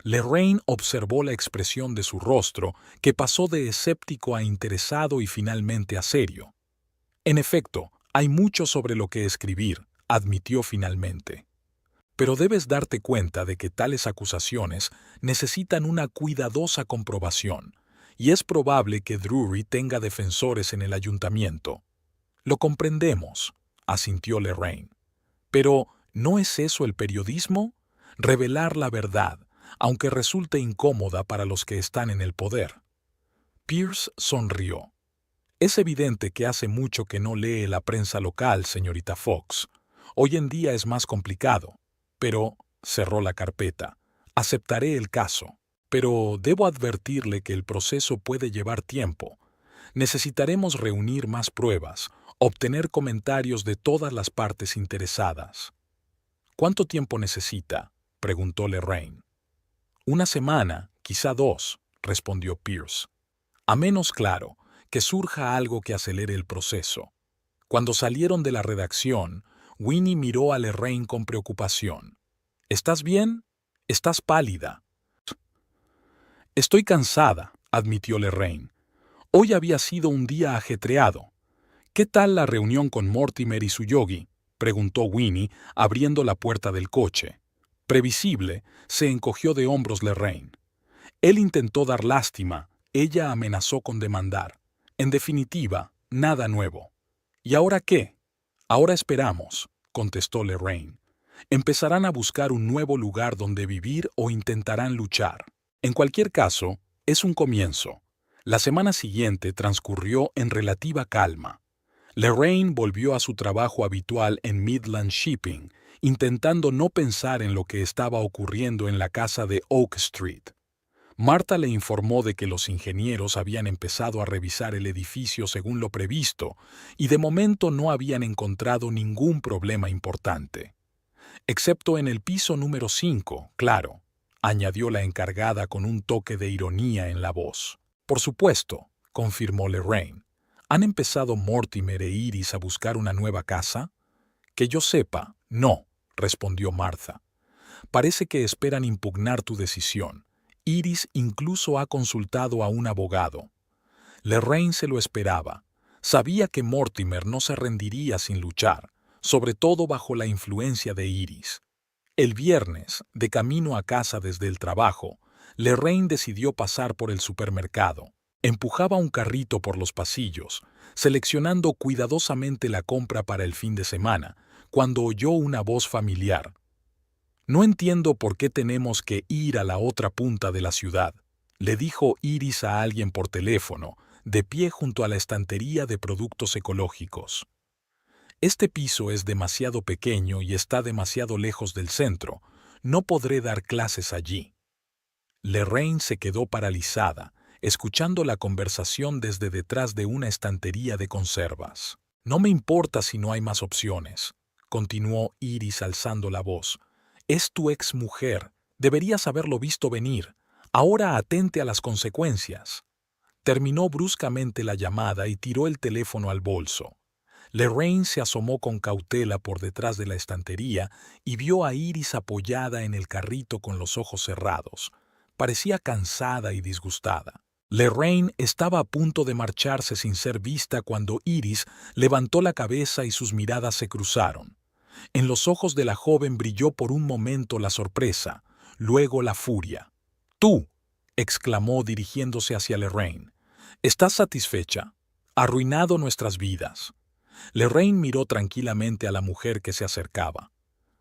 Lorraine observó la expresión de su rostro, que pasó de escéptico a interesado y finalmente a serio. «En efecto, hay mucho sobre lo que escribir», admitió finalmente. «Pero debes darte cuenta de que tales acusaciones necesitan una cuidadosa comprobación, y es probable que Drury tenga defensores en el ayuntamiento». «Lo comprendemos», asintió Lorraine. «Pero, ¿no es eso el periodismo? Revelar la verdad, aunque resulte incómoda para los que están en el poder». Pierce sonrió. «Es evidente que hace mucho que no lee la prensa local, señorita Fox. Hoy en día es más complicado. Pero», cerró la carpeta, «aceptaré el caso. Pero debo advertirle que el proceso puede llevar tiempo. Necesitaremos reunir más pruebas, obtener comentarios de todas las partes interesadas». «¿Cuánto tiempo necesita?», preguntó Lorraine. «Una semana, quizá 2», respondió Pierce. «A menos, claro, que surja algo que acelere el proceso». Cuando salieron de la redacción, Winnie miró a Lorraine con preocupación. «¿Estás bien? Estás pálida». «Estoy cansada», admitió Lorraine. «Hoy había sido un día ajetreado». «¿Qué tal la reunión con Mortimer y su yogi?», preguntó Winnie, abriendo la puerta del coche. Previsible, se encogió de hombros Lorraine. «Él intentó dar lástima, ella amenazó con demandar. En definitiva, nada nuevo». «¿Y ahora qué?». «Ahora esperamos», contestó Lorraine. «Empezarán a buscar un nuevo lugar donde vivir o intentarán luchar. En cualquier caso, es un comienzo». La semana siguiente transcurrió en relativa calma. Lorraine volvió a su trabajo habitual en Midland Shipping, intentando no pensar en lo que estaba ocurriendo en la casa de Oak Street. Martha le informó de que los ingenieros habían empezado a revisar el edificio según lo previsto y de momento no habían encontrado ningún problema importante. «Excepto en el piso número 5, claro», añadió la encargada con un toque de ironía en la voz. «Por supuesto», confirmó Lorraine. «¿Han empezado Mortimer e Iris a buscar una nueva casa?». «Que yo sepa, no», respondió Martha. «Parece que esperan impugnar tu decisión. Iris incluso ha consultado a un abogado». Lorraine se lo esperaba. Sabía que Mortimer no se rendiría sin luchar, sobre todo bajo la influencia de Iris. El viernes, de camino a casa desde el trabajo, Lorraine decidió pasar por el supermercado. Empujaba un carrito por los pasillos, seleccionando cuidadosamente la compra para el fin de semana, cuando oyó una voz familiar. «No entiendo por qué tenemos que ir a la otra punta de la ciudad», le dijo Iris a alguien por teléfono, de pie junto a la estantería de productos ecológicos. «Este piso es demasiado pequeño y está demasiado lejos del centro. No podré dar clases allí». Lorraine se quedó paralizada, escuchando la conversación desde detrás de una estantería de conservas. «No me importa si no hay más opciones», continuó Iris alzando la voz. «Es tu exmujer. Deberías haberlo visto venir. Ahora atente a las consecuencias». Terminó bruscamente la llamada y tiró el teléfono al bolso. Lorraine se asomó con cautela por detrás de la estantería y vio a Iris apoyada en el carrito con los ojos cerrados. Parecía cansada y disgustada. Lorraine estaba a punto de marcharse sin ser vista cuando Iris levantó la cabeza y sus miradas se cruzaron. En los ojos de la joven brilló por un momento la sorpresa, luego la furia. «Tú», exclamó dirigiéndose hacia Lorraine, «¿estás satisfecha? Arruinado nuestras vidas». Lorraine miró tranquilamente a la mujer que se acercaba.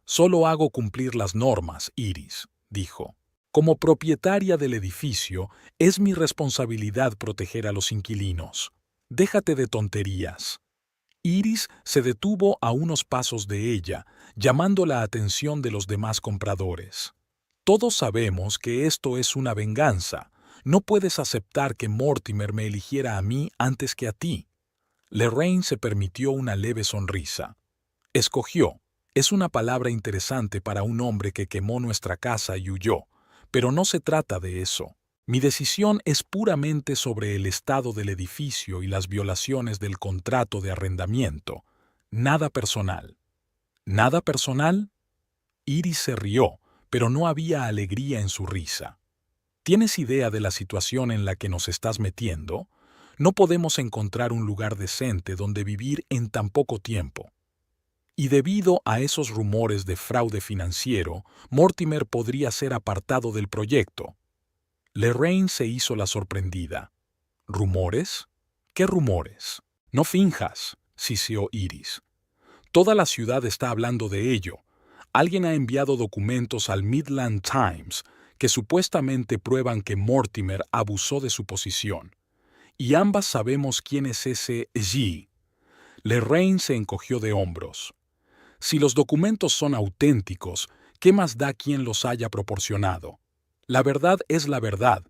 «Solo hago cumplir las normas, Iris», dijo. «Como propietaria del edificio, es mi responsabilidad proteger a los inquilinos. Déjate de tonterías». Iris se detuvo a unos pasos de ella, llamando la atención de los demás compradores. «Todos sabemos que esto es una venganza. No puedes aceptar que Mortimer me eligiera a mí antes que a ti». Lorraine se permitió una leve sonrisa. «Escogió. Es una palabra interesante para un hombre que quemó nuestra casa y huyó, pero no se trata de eso. Mi decisión es puramente sobre el estado del edificio y las violaciones del contrato de arrendamiento. Nada personal». «¿Nada personal?» Iris se rió, pero no había alegría en su risa. «¿Tienes idea de la situación en la que nos estás metiendo? No podemos encontrar un lugar decente donde vivir en tan poco tiempo. Y debido a esos rumores de fraude financiero, Mortimer podría ser apartado del proyecto». Lorraine se hizo la sorprendida. «¿Rumores? ¿Qué rumores?» «No finjas», siseó Iris. «Toda la ciudad está hablando de ello. Alguien ha enviado documentos al Midland Times que supuestamente prueban que Mortimer abusó de su posición. Y ambas sabemos quién es ese G». Lorraine se encogió de hombros. «Si los documentos son auténticos, ¿qué más da quién los haya proporcionado? La verdad es la verdad».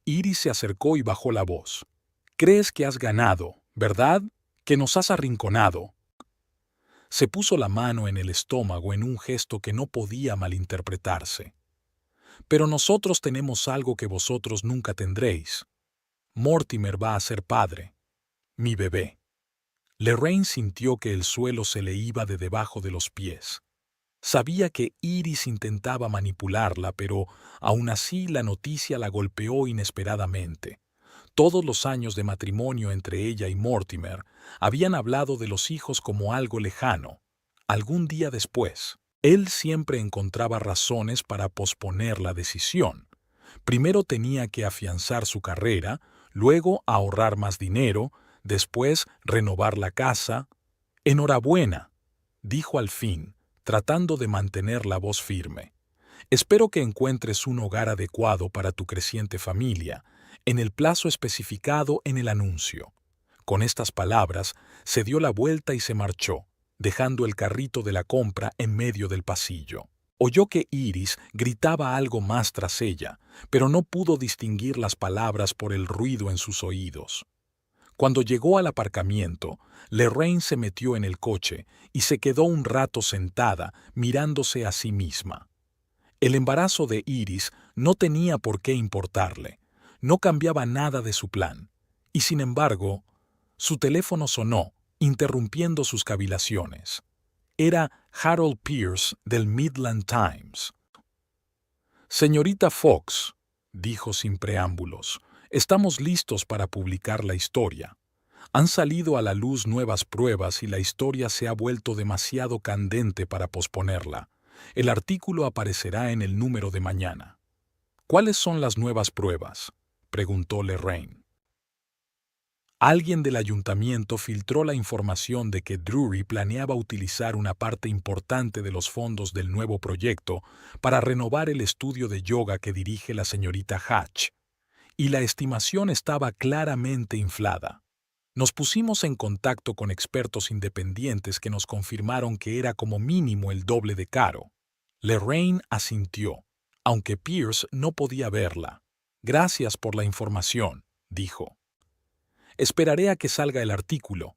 Iris se acercó y bajó la voz. «Crees que has ganado, ¿verdad? Que nos has arrinconado». Se puso la mano en el estómago en un gesto que no podía malinterpretarse. «Pero nosotros tenemos algo que vosotros nunca tendréis. Mortimer va a ser padre. Mi bebé». Lorraine sintió que el suelo se le iba de debajo de los pies. Sabía que Iris intentaba manipularla, pero aún así la noticia la golpeó inesperadamente. Todos los años de matrimonio entre ella y Mortimer habían hablado de los hijos como algo lejano. Algún día después, él siempre encontraba razones para posponer la decisión. Primero tenía que afianzar su carrera, luego ahorrar más dinero, después renovar la casa. «Enhorabuena», dijo al fin, tratando de mantener la voz firme. «Espero que encuentres un hogar adecuado para tu creciente familia, en el plazo especificado en el anuncio». Con estas palabras, se dio la vuelta y se marchó, dejando el carrito de la compra en medio del pasillo. Oyó que Iris gritaba algo más tras ella, pero no pudo distinguir las palabras por el ruido en sus oídos. Cuando llegó al aparcamiento, Lorraine se metió en el coche y se quedó un rato sentada mirándose a sí misma. El embarazo de Iris no tenía por qué importarle, no cambiaba nada de su plan, y sin embargo, su teléfono sonó, interrumpiendo sus cavilaciones. Era Harold Pierce del Midland Times. «Señorita Fox», dijo sin preámbulos, «estamos listos para publicar la historia. Han salido a la luz nuevas pruebas y la historia se ha vuelto demasiado candente para posponerla. El artículo aparecerá en el número de mañana. ¿Cuáles son las nuevas pruebas?, preguntó Lorraine. Alguien del ayuntamiento filtró la información de que Drury planeaba utilizar una parte importante de los fondos del nuevo proyecto para renovar el estudio de yoga que dirige la señorita Hatch. Y la estimación estaba claramente inflada. Nos pusimos en contacto con expertos independientes que nos confirmaron que era como mínimo el doble de caro. Lorraine asintió, aunque Pierce no podía verla. Gracias por la información, dijo. Esperaré a que salga el artículo.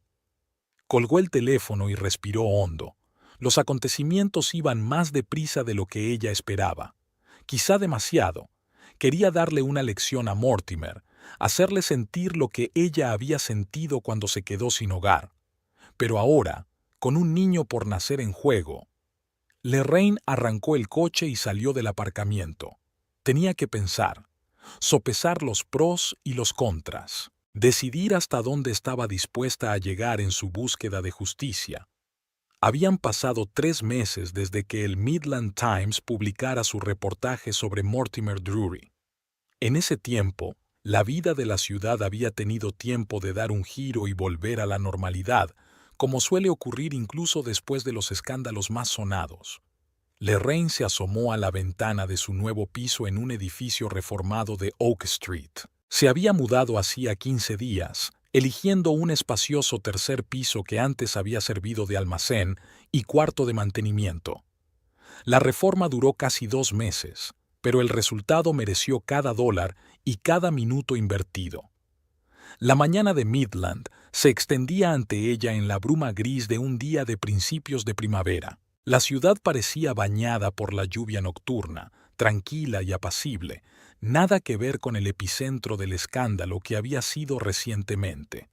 Colgó el teléfono y respiró hondo. Los acontecimientos iban más deprisa de lo que ella esperaba. Quizá demasiado. Quería darle una lección a Mortimer, hacerle sentir lo que ella había sentido cuando se quedó sin hogar. Pero ahora, con un niño por nacer en juego, Lorraine arrancó el coche y salió del aparcamiento. Tenía que pensar, sopesar los pros y los contras, decidir hasta dónde estaba dispuesta a llegar en su búsqueda de justicia. Habían pasado 3 meses desde que el Midland Times publicara su reportaje sobre Mortimer Drury. En ese tiempo, la vida de la ciudad había tenido tiempo de dar un giro y volver a la normalidad, como suele ocurrir incluso después de los escándalos más sonados. Lorraine se asomó a la ventana de su nuevo piso en un edificio reformado de Oak Street. Se había mudado hacía 15 días, eligiendo un espacioso tercer piso que antes había servido de almacén y cuarto de mantenimiento. La reforma duró casi 2 meses, pero el resultado mereció cada dólar y cada minuto invertido. La mañana de Midland se extendía ante ella en la bruma gris de un día de principios de primavera. La ciudad parecía bañada por la lluvia nocturna, tranquila y apacible, nada que ver con el epicentro del escándalo que había sido recientemente.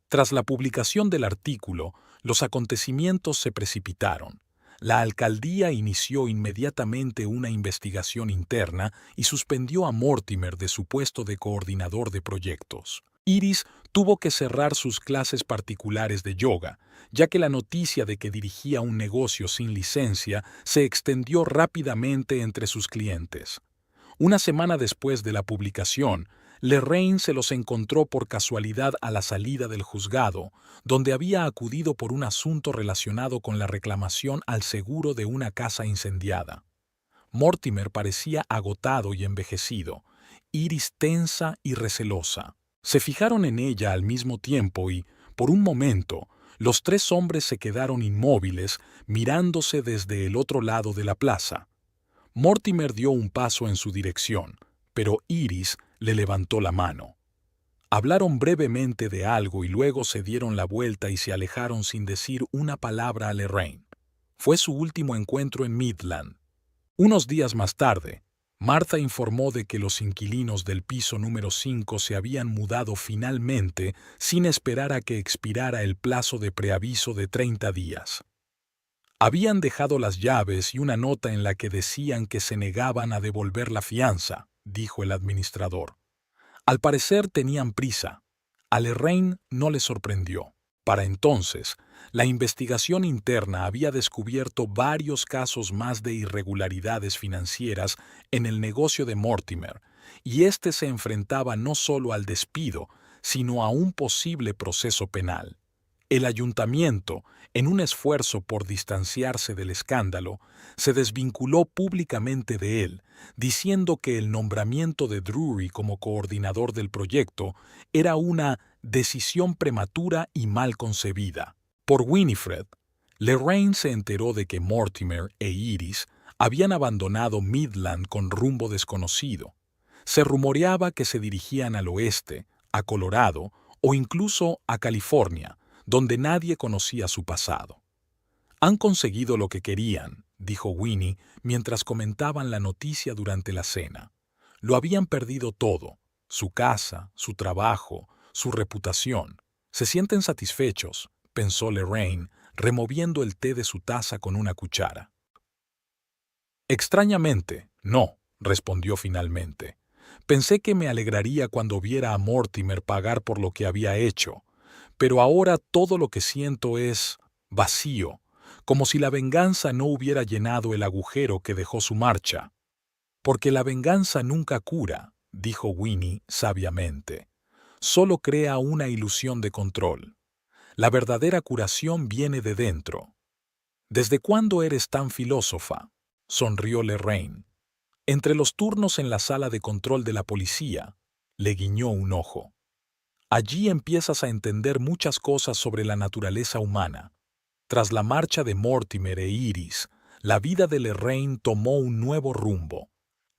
Tras la publicación del artículo, los acontecimientos se precipitaron. La alcaldía inició inmediatamente una investigación interna y suspendió a Mortimer de su puesto de coordinador de proyectos. Iris tuvo que cerrar sus clases particulares de yoga, ya que la noticia de que dirigía un negocio sin licencia se extendió rápidamente entre sus clientes. Una semana después de la publicación, Lorraine se los encontró por casualidad a la salida del juzgado, donde había acudido por un asunto relacionado con la reclamación al seguro de una casa incendiada. Mortimer parecía agotado y envejecido, Iris tensa y recelosa. Se fijaron en ella al mismo tiempo y, por un momento, los 3 hombres se quedaron inmóviles, mirándose desde el otro lado de la plaza. Mortimer dio un paso en su dirección, pero Iris le levantó la mano. Hablaron brevemente de algo y luego se dieron la vuelta y se alejaron sin decir una palabra a Lorraine. Fue su último encuentro en Midland. Unos días más tarde, Martha informó de que los inquilinos del piso número 5 se habían mudado finalmente sin esperar a que expirara el plazo de preaviso de 30 días. Habían dejado las llaves y una nota en la que decían que se negaban a devolver la fianza, dijo el administrador. Al parecer tenían prisa. A Lorraine no le sorprendió. Para entonces, la investigación interna había descubierto varios casos más de irregularidades financieras en el negocio de Mortimer, y éste se enfrentaba no solo al despido, sino a un posible proceso penal. El ayuntamiento, en un esfuerzo por distanciarse del escándalo, se desvinculó públicamente de él, diciendo que el nombramiento de Drury como coordinador del proyecto era una decisión prematura y mal concebida. Por Winifred, Lorraine se enteró de que Mortimer e Iris habían abandonado Midland con rumbo desconocido. Se rumoreaba que se dirigían al oeste, a Colorado o incluso a California, donde nadie conocía su pasado. «Han conseguido lo que querían», dijo Winnie mientras comentaban la noticia durante la cena. Lo habían perdido todo, su casa, su trabajo, su reputación. «Se sienten satisfechos», pensó Lorraine, removiendo el té de su taza con una cuchara. «Extrañamente, no», respondió finalmente. «Pensé que me alegraría cuando viera a Mortimer pagar por lo que había hecho, pero ahora todo lo que siento es vacío, como si la venganza no hubiera llenado el agujero que dejó su marcha. Porque la venganza nunca cura, dijo Winnie sabiamente. Solo crea una ilusión de control. La verdadera curación viene de dentro. ¿Desde cuándo eres tan filósofa?, sonrió Lorraine. Entre los turnos en la sala de control de la policía, le guiñó un ojo. Allí empiezas a entender muchas cosas sobre la naturaleza humana. Tras la marcha de Mortimer e Iris, la vida de Lorraine tomó un nuevo rumbo.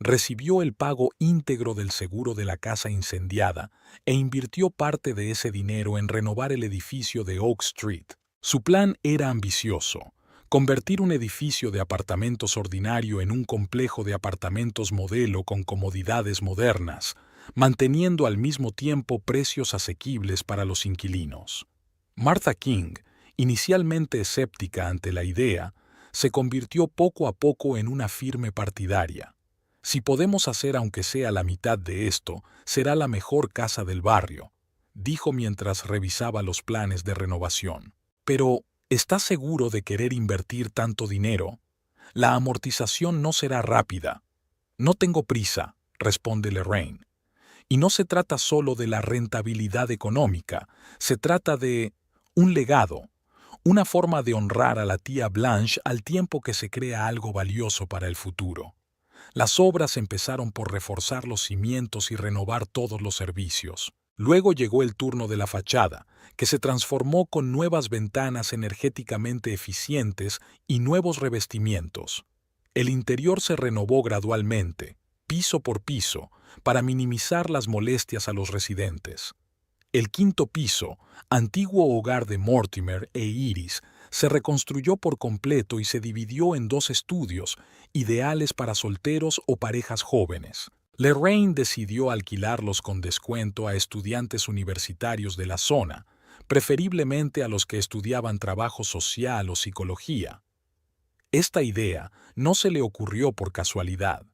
Recibió el pago íntegro del seguro de la casa incendiada e invirtió parte de ese dinero en renovar el edificio de Oak Street. Su plan era ambicioso: convertir un edificio de apartamentos ordinario en un complejo de apartamentos modelo con comodidades modernas, manteniendo al mismo tiempo precios asequibles para los inquilinos. Martha King, inicialmente escéptica ante la idea, se convirtió poco a poco en una firme partidaria. Si podemos hacer aunque sea la mitad de esto, será la mejor casa del barrio, dijo mientras revisaba los planes de renovación. Pero, ¿estás seguro de querer invertir tanto dinero? La amortización no será rápida. No tengo prisa, responde Lorraine. Y no se trata solo de la rentabilidad económica, se trata de un legado, una forma de honrar a la tía Blanche al tiempo que se crea algo valioso para el futuro. Las obras empezaron por reforzar los cimientos y renovar todos los servicios. Luego llegó el turno de la fachada, que se transformó con nuevas ventanas energéticamente eficientes y nuevos revestimientos. El interior se renovó gradualmente, piso por piso, para minimizar las molestias a los residentes. El quinto piso, antiguo hogar de Mortimer e Iris, se reconstruyó por completo y se dividió en 2 estudios, ideales para solteros o parejas jóvenes. Lorraine decidió alquilarlos con descuento a estudiantes universitarios de la zona, preferiblemente a los que estudiaban trabajo social o psicología. Esta idea no se le ocurrió por casualidad.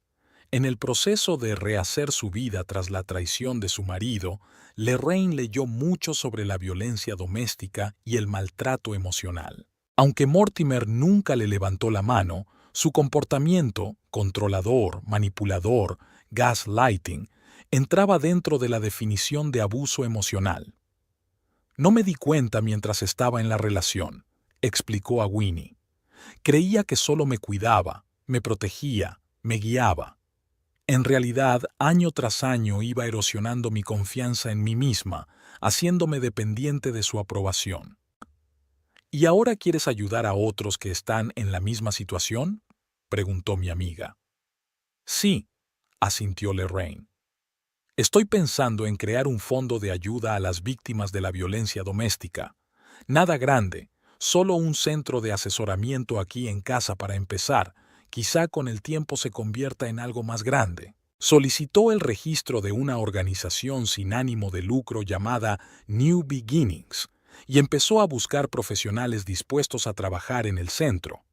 En el proceso de rehacer su vida tras la traición de su marido, Lorraine leyó mucho sobre la violencia doméstica y el maltrato emocional. Aunque Mortimer nunca le levantó la mano, su comportamiento, controlador, manipulador, gaslighting, entraba dentro de la definición de abuso emocional. No me di cuenta mientras estaba en la relación, explicó a Winnie. Creía que solo me cuidaba, me protegía, me guiaba. En realidad, año tras año iba erosionando mi confianza en mí misma, haciéndome dependiente de su aprobación. ¿Y ahora quieres ayudar a otros que están en la misma situación?, preguntó mi amiga. Sí, asintió Lorraine. Estoy pensando en crear un fondo de ayuda a las víctimas de la violencia doméstica. Nada grande, solo un centro de asesoramiento aquí en casa para empezar. Quizá con el tiempo se convierta en algo más grande. Solicitó el registro de una organización sin ánimo de lucro llamada New Beginnings y empezó a buscar profesionales dispuestos a trabajar en el centro.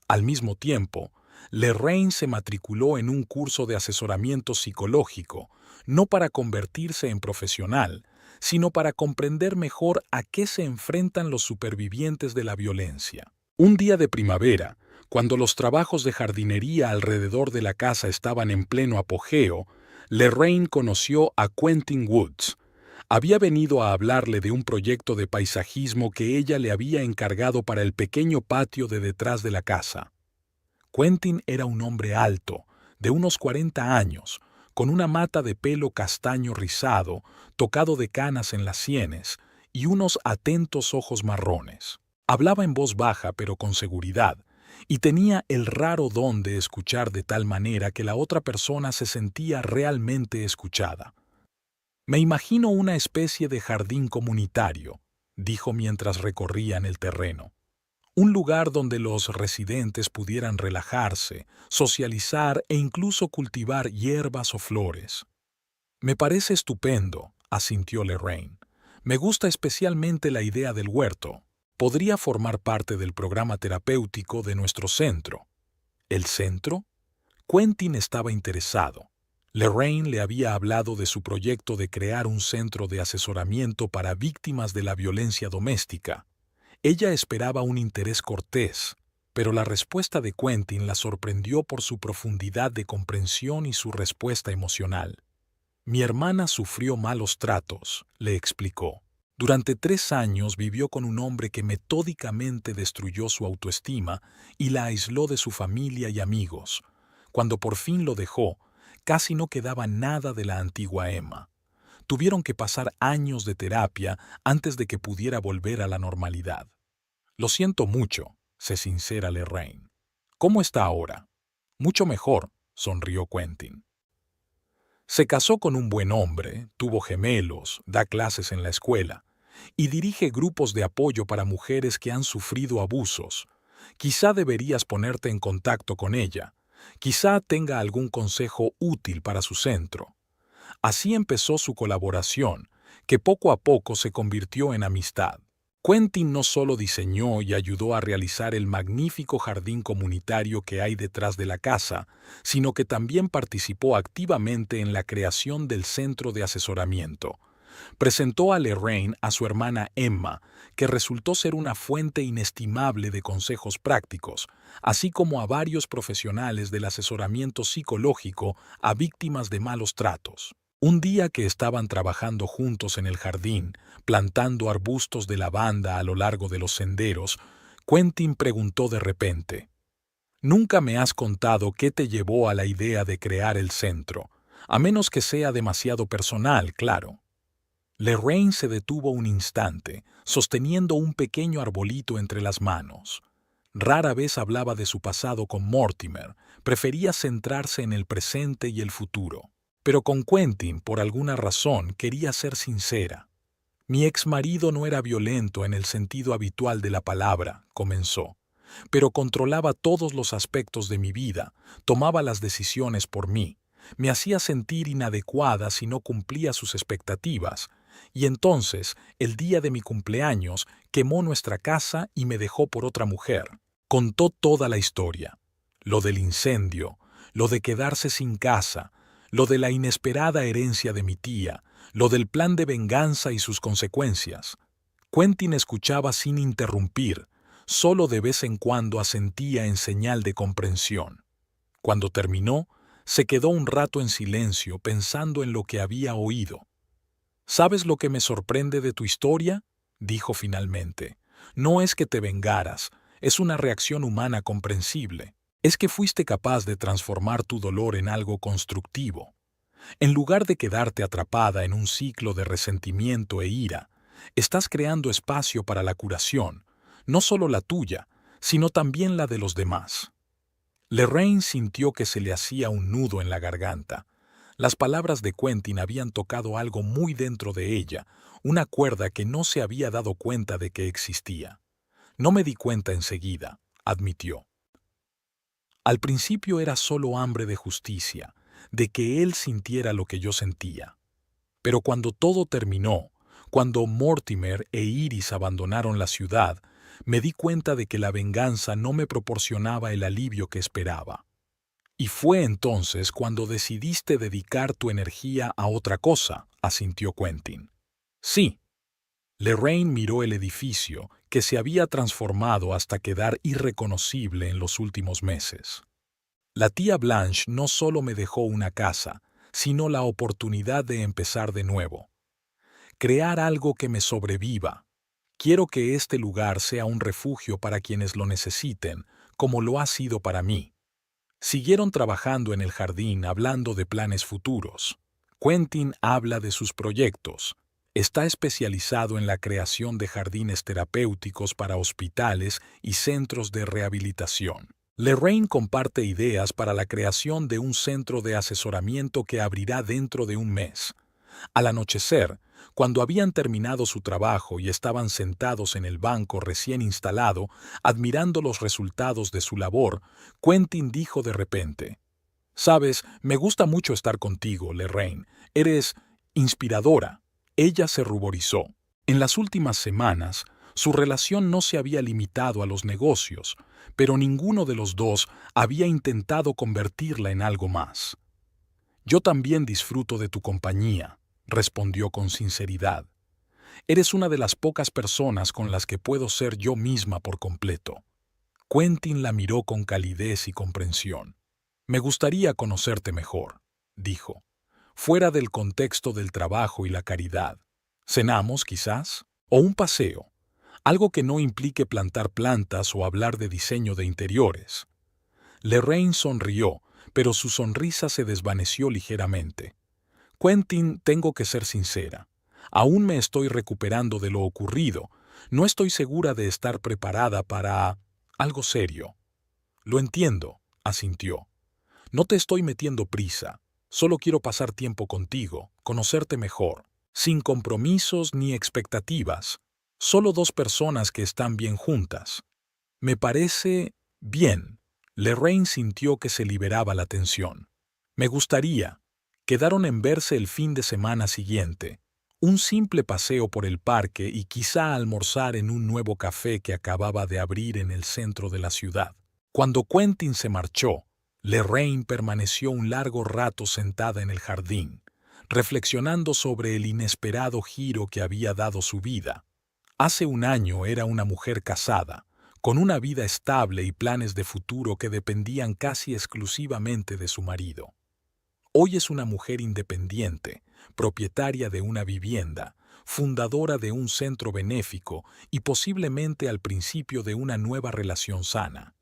Al mismo tiempo, Lorraine se matriculó en un curso de asesoramiento psicológico, no para convertirse en profesional, sino para comprender mejor a qué se enfrentan los supervivientes de la violencia. Un día de primavera, cuando los trabajos de jardinería alrededor de la casa estaban en pleno apogeo, Lorraine conoció a Quentin Woods. Había venido a hablarle de un proyecto de paisajismo que ella le había encargado para el pequeño patio de detrás de la casa. Quentin era un hombre alto, de unos 40 años, con una mata de pelo castaño rizado, tocado de canas en las sienes, y unos atentos ojos marrones. Hablaba en voz baja pero con seguridad, y tenía el raro don de escuchar de tal manera que la otra persona se sentía realmente escuchada. «Me imagino una especie de jardín comunitario», dijo mientras recorrían el terreno. Un lugar donde los residentes pudieran relajarse, socializar e incluso cultivar hierbas o flores. «Me parece estupendo», asintió Lorraine. «Me gusta especialmente la idea del huerto. Podría formar parte del programa terapéutico de nuestro centro». ¿El centro? Quentin estaba interesado. Lorraine le había hablado de su proyecto de crear un centro de asesoramiento para víctimas de la violencia doméstica. Ella esperaba un interés cortés, pero la respuesta de Quentin la sorprendió por su profundidad de comprensión y su respuesta emocional. Mi hermana sufrió malos tratos, le explicó. Durante 3 años vivió con un hombre que metódicamente destruyó su autoestima y la aisló de su familia y amigos. Cuando por fin lo dejó, casi no quedaba nada de la antigua Emma. Tuvieron que pasar años de terapia antes de que pudiera volver a la normalidad. Lo siento mucho, se sincera Lorraine. ¿Cómo está ahora? Mucho mejor, sonrió Quentin. Se casó con un buen hombre, tuvo gemelos, da clases en la escuela y dirige grupos de apoyo para mujeres que han sufrido abusos. Quizá deberías ponerte en contacto con ella. Quizá tenga algún consejo útil para su centro. Así empezó su colaboración, que poco a poco se convirtió en amistad. Quentin no solo diseñó y ayudó a realizar el magnífico jardín comunitario que hay detrás de la casa, sino que también participó activamente en la creación del centro de asesoramiento. Presentó a Lorraine a su hermana Emma, que resultó ser una fuente inestimable de consejos prácticos, así como a varios profesionales del asesoramiento psicológico a víctimas de malos tratos. Un día que estaban trabajando juntos en el jardín, plantando arbustos de lavanda a lo largo de los senderos, Quentin preguntó de repente: «Nunca me has contado qué te llevó a la idea de crear el centro, a menos que sea demasiado personal, claro». Lorraine se detuvo un instante, sosteniendo un pequeño arbolito entre las manos. Rara vez hablaba de su pasado con Mortimer, prefería centrarse en el presente y el futuro. Pero con Quentin, por alguna razón, quería ser sincera. «Mi exmarido no era violento en el sentido habitual de la palabra», comenzó, «pero controlaba todos los aspectos de mi vida, tomaba las decisiones por mí, me hacía sentir inadecuada si no cumplía sus expectativas, y entonces, el día de mi cumpleaños, quemó nuestra casa y me dejó por otra mujer». Contó toda la historia, lo del incendio, lo de quedarse sin casa, lo de la inesperada herencia de mi tía, lo del plan de venganza y sus consecuencias. Quentin escuchaba sin interrumpir, solo de vez en cuando asentía en señal de comprensión. Cuando terminó, se quedó un rato en silencio pensando en lo que había oído. «¿Sabes lo que me sorprende de tu historia?», dijo finalmente. «No es que te vengaras, es una reacción humana comprensible. Es que fuiste capaz de transformar tu dolor en algo constructivo. En lugar de quedarte atrapada en un ciclo de resentimiento e ira, estás creando espacio para la curación, no solo la tuya, sino también la de los demás». Lorraine sintió que se le hacía un nudo en la garganta. Las palabras de Quentin habían tocado algo muy dentro de ella, una cuerda que no se había dado cuenta de que existía. «No me di cuenta enseguida», admitió. «Al principio era solo hambre de justicia, de que él sintiera lo que yo sentía. Pero cuando todo terminó, cuando Mortimer e Iris abandonaron la ciudad, me di cuenta de que la venganza no me proporcionaba el alivio que esperaba. Y fue entonces cuando decidiste dedicar tu energía a otra cosa», asintió Quentin. «Sí». Lorraine miró el edificio, que se había transformado hasta quedar irreconocible en los últimos meses. «La tía Blanche no solo me dejó una casa, sino la oportunidad de empezar de nuevo. Crear algo que me sobreviva. Quiero que este lugar sea un refugio para quienes lo necesiten, como lo ha sido para mí». Siguieron trabajando en el jardín hablando de planes futuros. Quentin habla de sus proyectos. Está especializado en la creación de jardines terapéuticos para hospitales y centros de rehabilitación. Lorraine comparte ideas para la creación de un centro de asesoramiento que abrirá dentro de un mes. Al anochecer, cuando habían terminado su trabajo y estaban sentados en el banco recién instalado, admirando los resultados de su labor, Quentin dijo de repente: «Sabes, me gusta mucho estar contigo, Lorraine. Eres inspiradora». Ella se ruborizó. En las últimas semanas, su relación no se había limitado a los negocios, pero ninguno de los dos había intentado convertirla en algo más. Yo también disfruto de tu compañía, respondió con sinceridad. Eres una de las pocas personas con las que puedo ser yo misma por completo. Quentin la miró con calidez y comprensión. Me gustaría conocerte mejor, dijo, fuera del contexto del trabajo y la caridad. ¿Cenamos, quizás? ¿O un paseo? Algo que no implique plantar plantas o hablar de diseño de interiores. Lorraine sonrió, pero su sonrisa se desvaneció ligeramente. Quentin, tengo que ser sincera. Aún me estoy recuperando de lo ocurrido. No estoy segura de estar preparada para algo serio. Lo entiendo, asintió. No te estoy metiendo prisa. Solo quiero pasar tiempo contigo, conocerte mejor, sin compromisos ni expectativas. Solo dos personas que están bien juntas. Me parece bien. Lorraine sintió que se liberaba la tensión. Me gustaría. Quedaron en verse el fin de semana siguiente. Un simple paseo por el parque y quizá almorzar en un nuevo café que acababa de abrir en el centro de la ciudad. Cuando Quentin se marchó, Lorraine permaneció un largo rato sentada en el jardín, reflexionando sobre el inesperado giro que había dado su vida. Hace un año era una mujer casada, con una vida estable y planes de futuro que dependían casi exclusivamente de su marido. Hoy es una mujer independiente, propietaria de una vivienda, fundadora de un centro benéfico y posiblemente al principio de una nueva relación sana.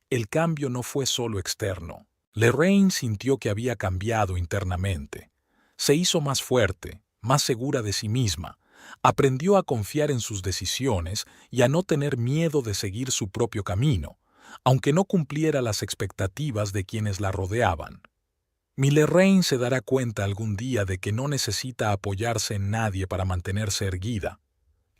El cambio no fue solo externo. Lorraine sintió que había cambiado internamente. Se hizo más fuerte, más segura de sí misma. Aprendió a confiar en sus decisiones y a no tener miedo de seguir su propio camino, aunque no cumpliera las expectativas de quienes la rodeaban. Lorraine se dará cuenta algún día de que no necesita apoyarse en nadie para mantenerse erguida.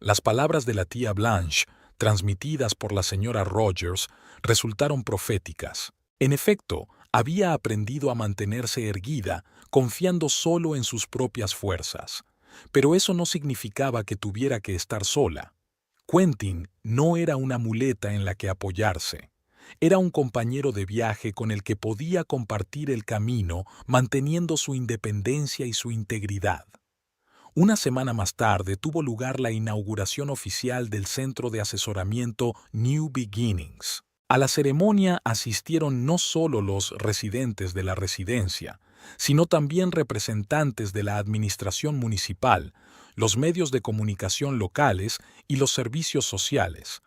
Las palabras de la tía Blanche, transmitidas por la señora Rogers, resultaron proféticas. En efecto, había aprendido a mantenerse erguida, confiando solo en sus propias fuerzas. Pero eso no significaba que tuviera que estar sola. Quentin no era una muleta en la que apoyarse. Era un compañero de viaje con el que podía compartir el camino, manteniendo su independencia y su integridad. Una semana más tarde tuvo lugar la inauguración oficial del centro de asesoramiento New Beginnings. A la ceremonia asistieron no solo los residentes de la residencia, sino también representantes de la administración municipal, los medios de comunicación locales y los servicios sociales.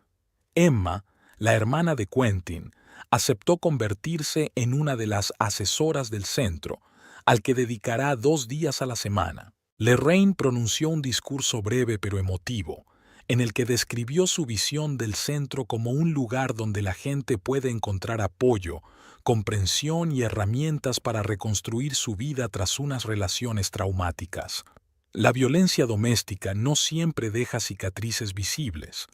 Emma, la hermana de Quentin, aceptó convertirse en una de las asesoras del centro, al que dedicará 2 días a la semana. Lorraine pronunció un discurso breve pero emotivo, en el que describió su visión del centro como un lugar donde la gente puede encontrar apoyo, comprensión y herramientas para reconstruir su vida tras unas relaciones traumáticas. La violencia doméstica no siempre deja cicatrices visibles.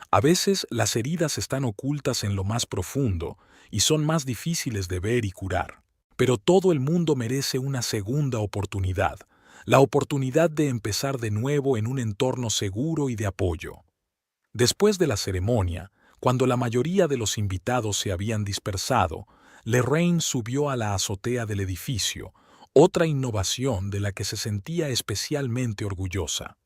A veces las heridas están ocultas en lo más profundo y son más difíciles de ver y curar. Pero todo el mundo merece una segunda oportunidad, la oportunidad de empezar de nuevo en un entorno seguro y de apoyo. Después de la ceremonia, cuando la mayoría de los invitados se habían dispersado, Lorraine subió a la azotea del edificio, otra innovación de la que se sentía especialmente orgullosa.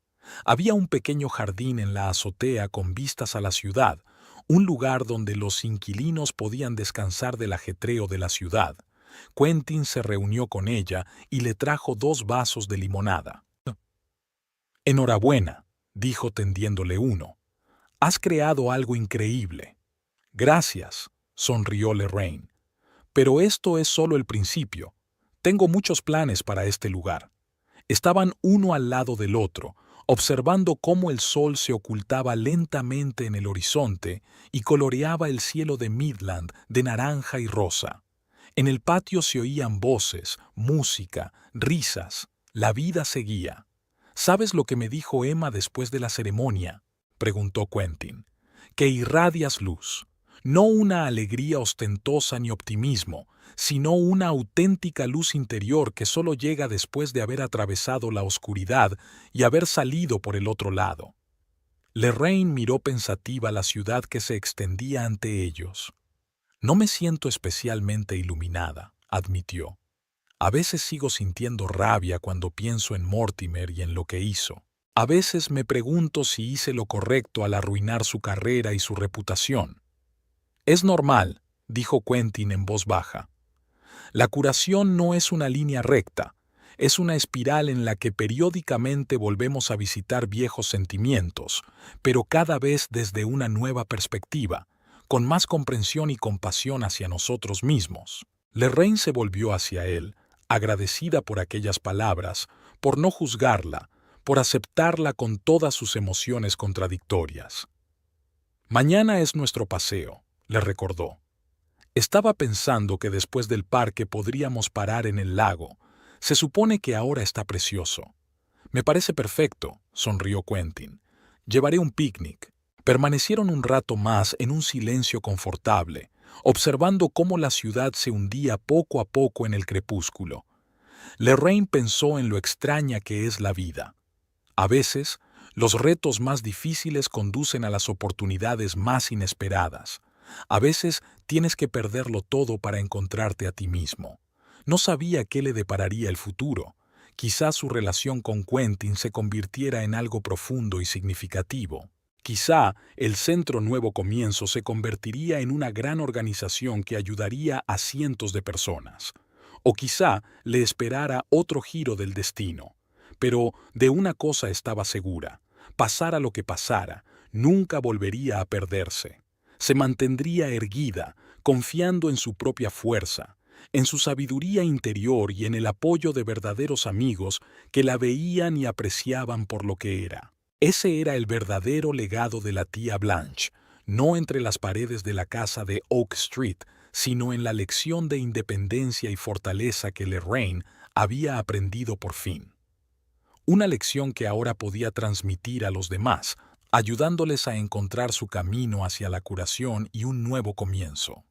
Había un pequeño jardín en la azotea con vistas a la ciudad, un lugar donde los inquilinos podían descansar del ajetreo de la ciudad. Quentin se reunió con ella y le trajo 2 vasos de limonada. «Enhorabuena», dijo tendiéndole uno. «Has creado algo increíble». «Gracias», sonrió Lorraine. «Pero esto es solo el principio. Tengo muchos planes para este lugar». Estaban uno al lado del otro, observando cómo el sol se ocultaba lentamente en el horizonte y coloreaba el cielo de Midland de naranja y rosa. En el patio se oían voces, música, risas. La vida seguía. ¿Sabes lo que me dijo Emma después de la ceremonia?, preguntó Quentin. Que irradias luz. No una alegría ostentosa ni optimismo, sino una auténtica luz interior que solo llega después de haber atravesado la oscuridad y haber salido por el otro lado. Lorraine miró pensativa la ciudad que se extendía ante ellos. «No me siento especialmente iluminada», admitió. A veces sigo sintiendo rabia cuando pienso en Mortimer y en lo que hizo. A veces me pregunto si hice lo correcto al arruinar su carrera y su reputación. Es normal, dijo Quentin en voz baja. La curación no es una línea recta, es una espiral en la que periódicamente volvemos a visitar viejos sentimientos, pero cada vez desde una nueva perspectiva, con más comprensión y compasión hacia nosotros mismos. Lorraine se volvió hacia él, agradecida por aquellas palabras, por no juzgarla, por aceptarla con todas sus emociones contradictorias. Mañana es nuestro paseo, le recordó. Estaba pensando que después del parque podríamos parar en el lago. Se supone que ahora está precioso. Me parece perfecto, sonrió Quentin. Llevaré un picnic. Permanecieron un rato más en un silencio confortable, observando cómo la ciudad se hundía poco a poco en el crepúsculo. Lorraine pensó en lo extraña que es la vida. A veces, los retos más difíciles conducen a las oportunidades más inesperadas. A veces tienes que perderlo todo para encontrarte a ti mismo. No sabía qué le depararía el futuro. Quizá su relación con Quentin se convirtiera en algo profundo y significativo. Quizá el Centro Nuevo Comienzo se convertiría en una gran organización que ayudaría a cientos de personas. O quizá le esperara otro giro del destino. Pero de una cosa estaba segura: pasara lo que pasara, nunca volvería a perderse. Se mantendría erguida, confiando en su propia fuerza, en su sabiduría interior y en el apoyo de verdaderos amigos que la veían y apreciaban por lo que era. Ese era el verdadero legado de la tía Blanche, no entre las paredes de la casa de Oak Street, sino en la lección de independencia y fortaleza que Lorraine había aprendido por fin. Una lección que ahora podía transmitir a los demás, ayudándoles a encontrar su camino hacia la curación y un nuevo comienzo.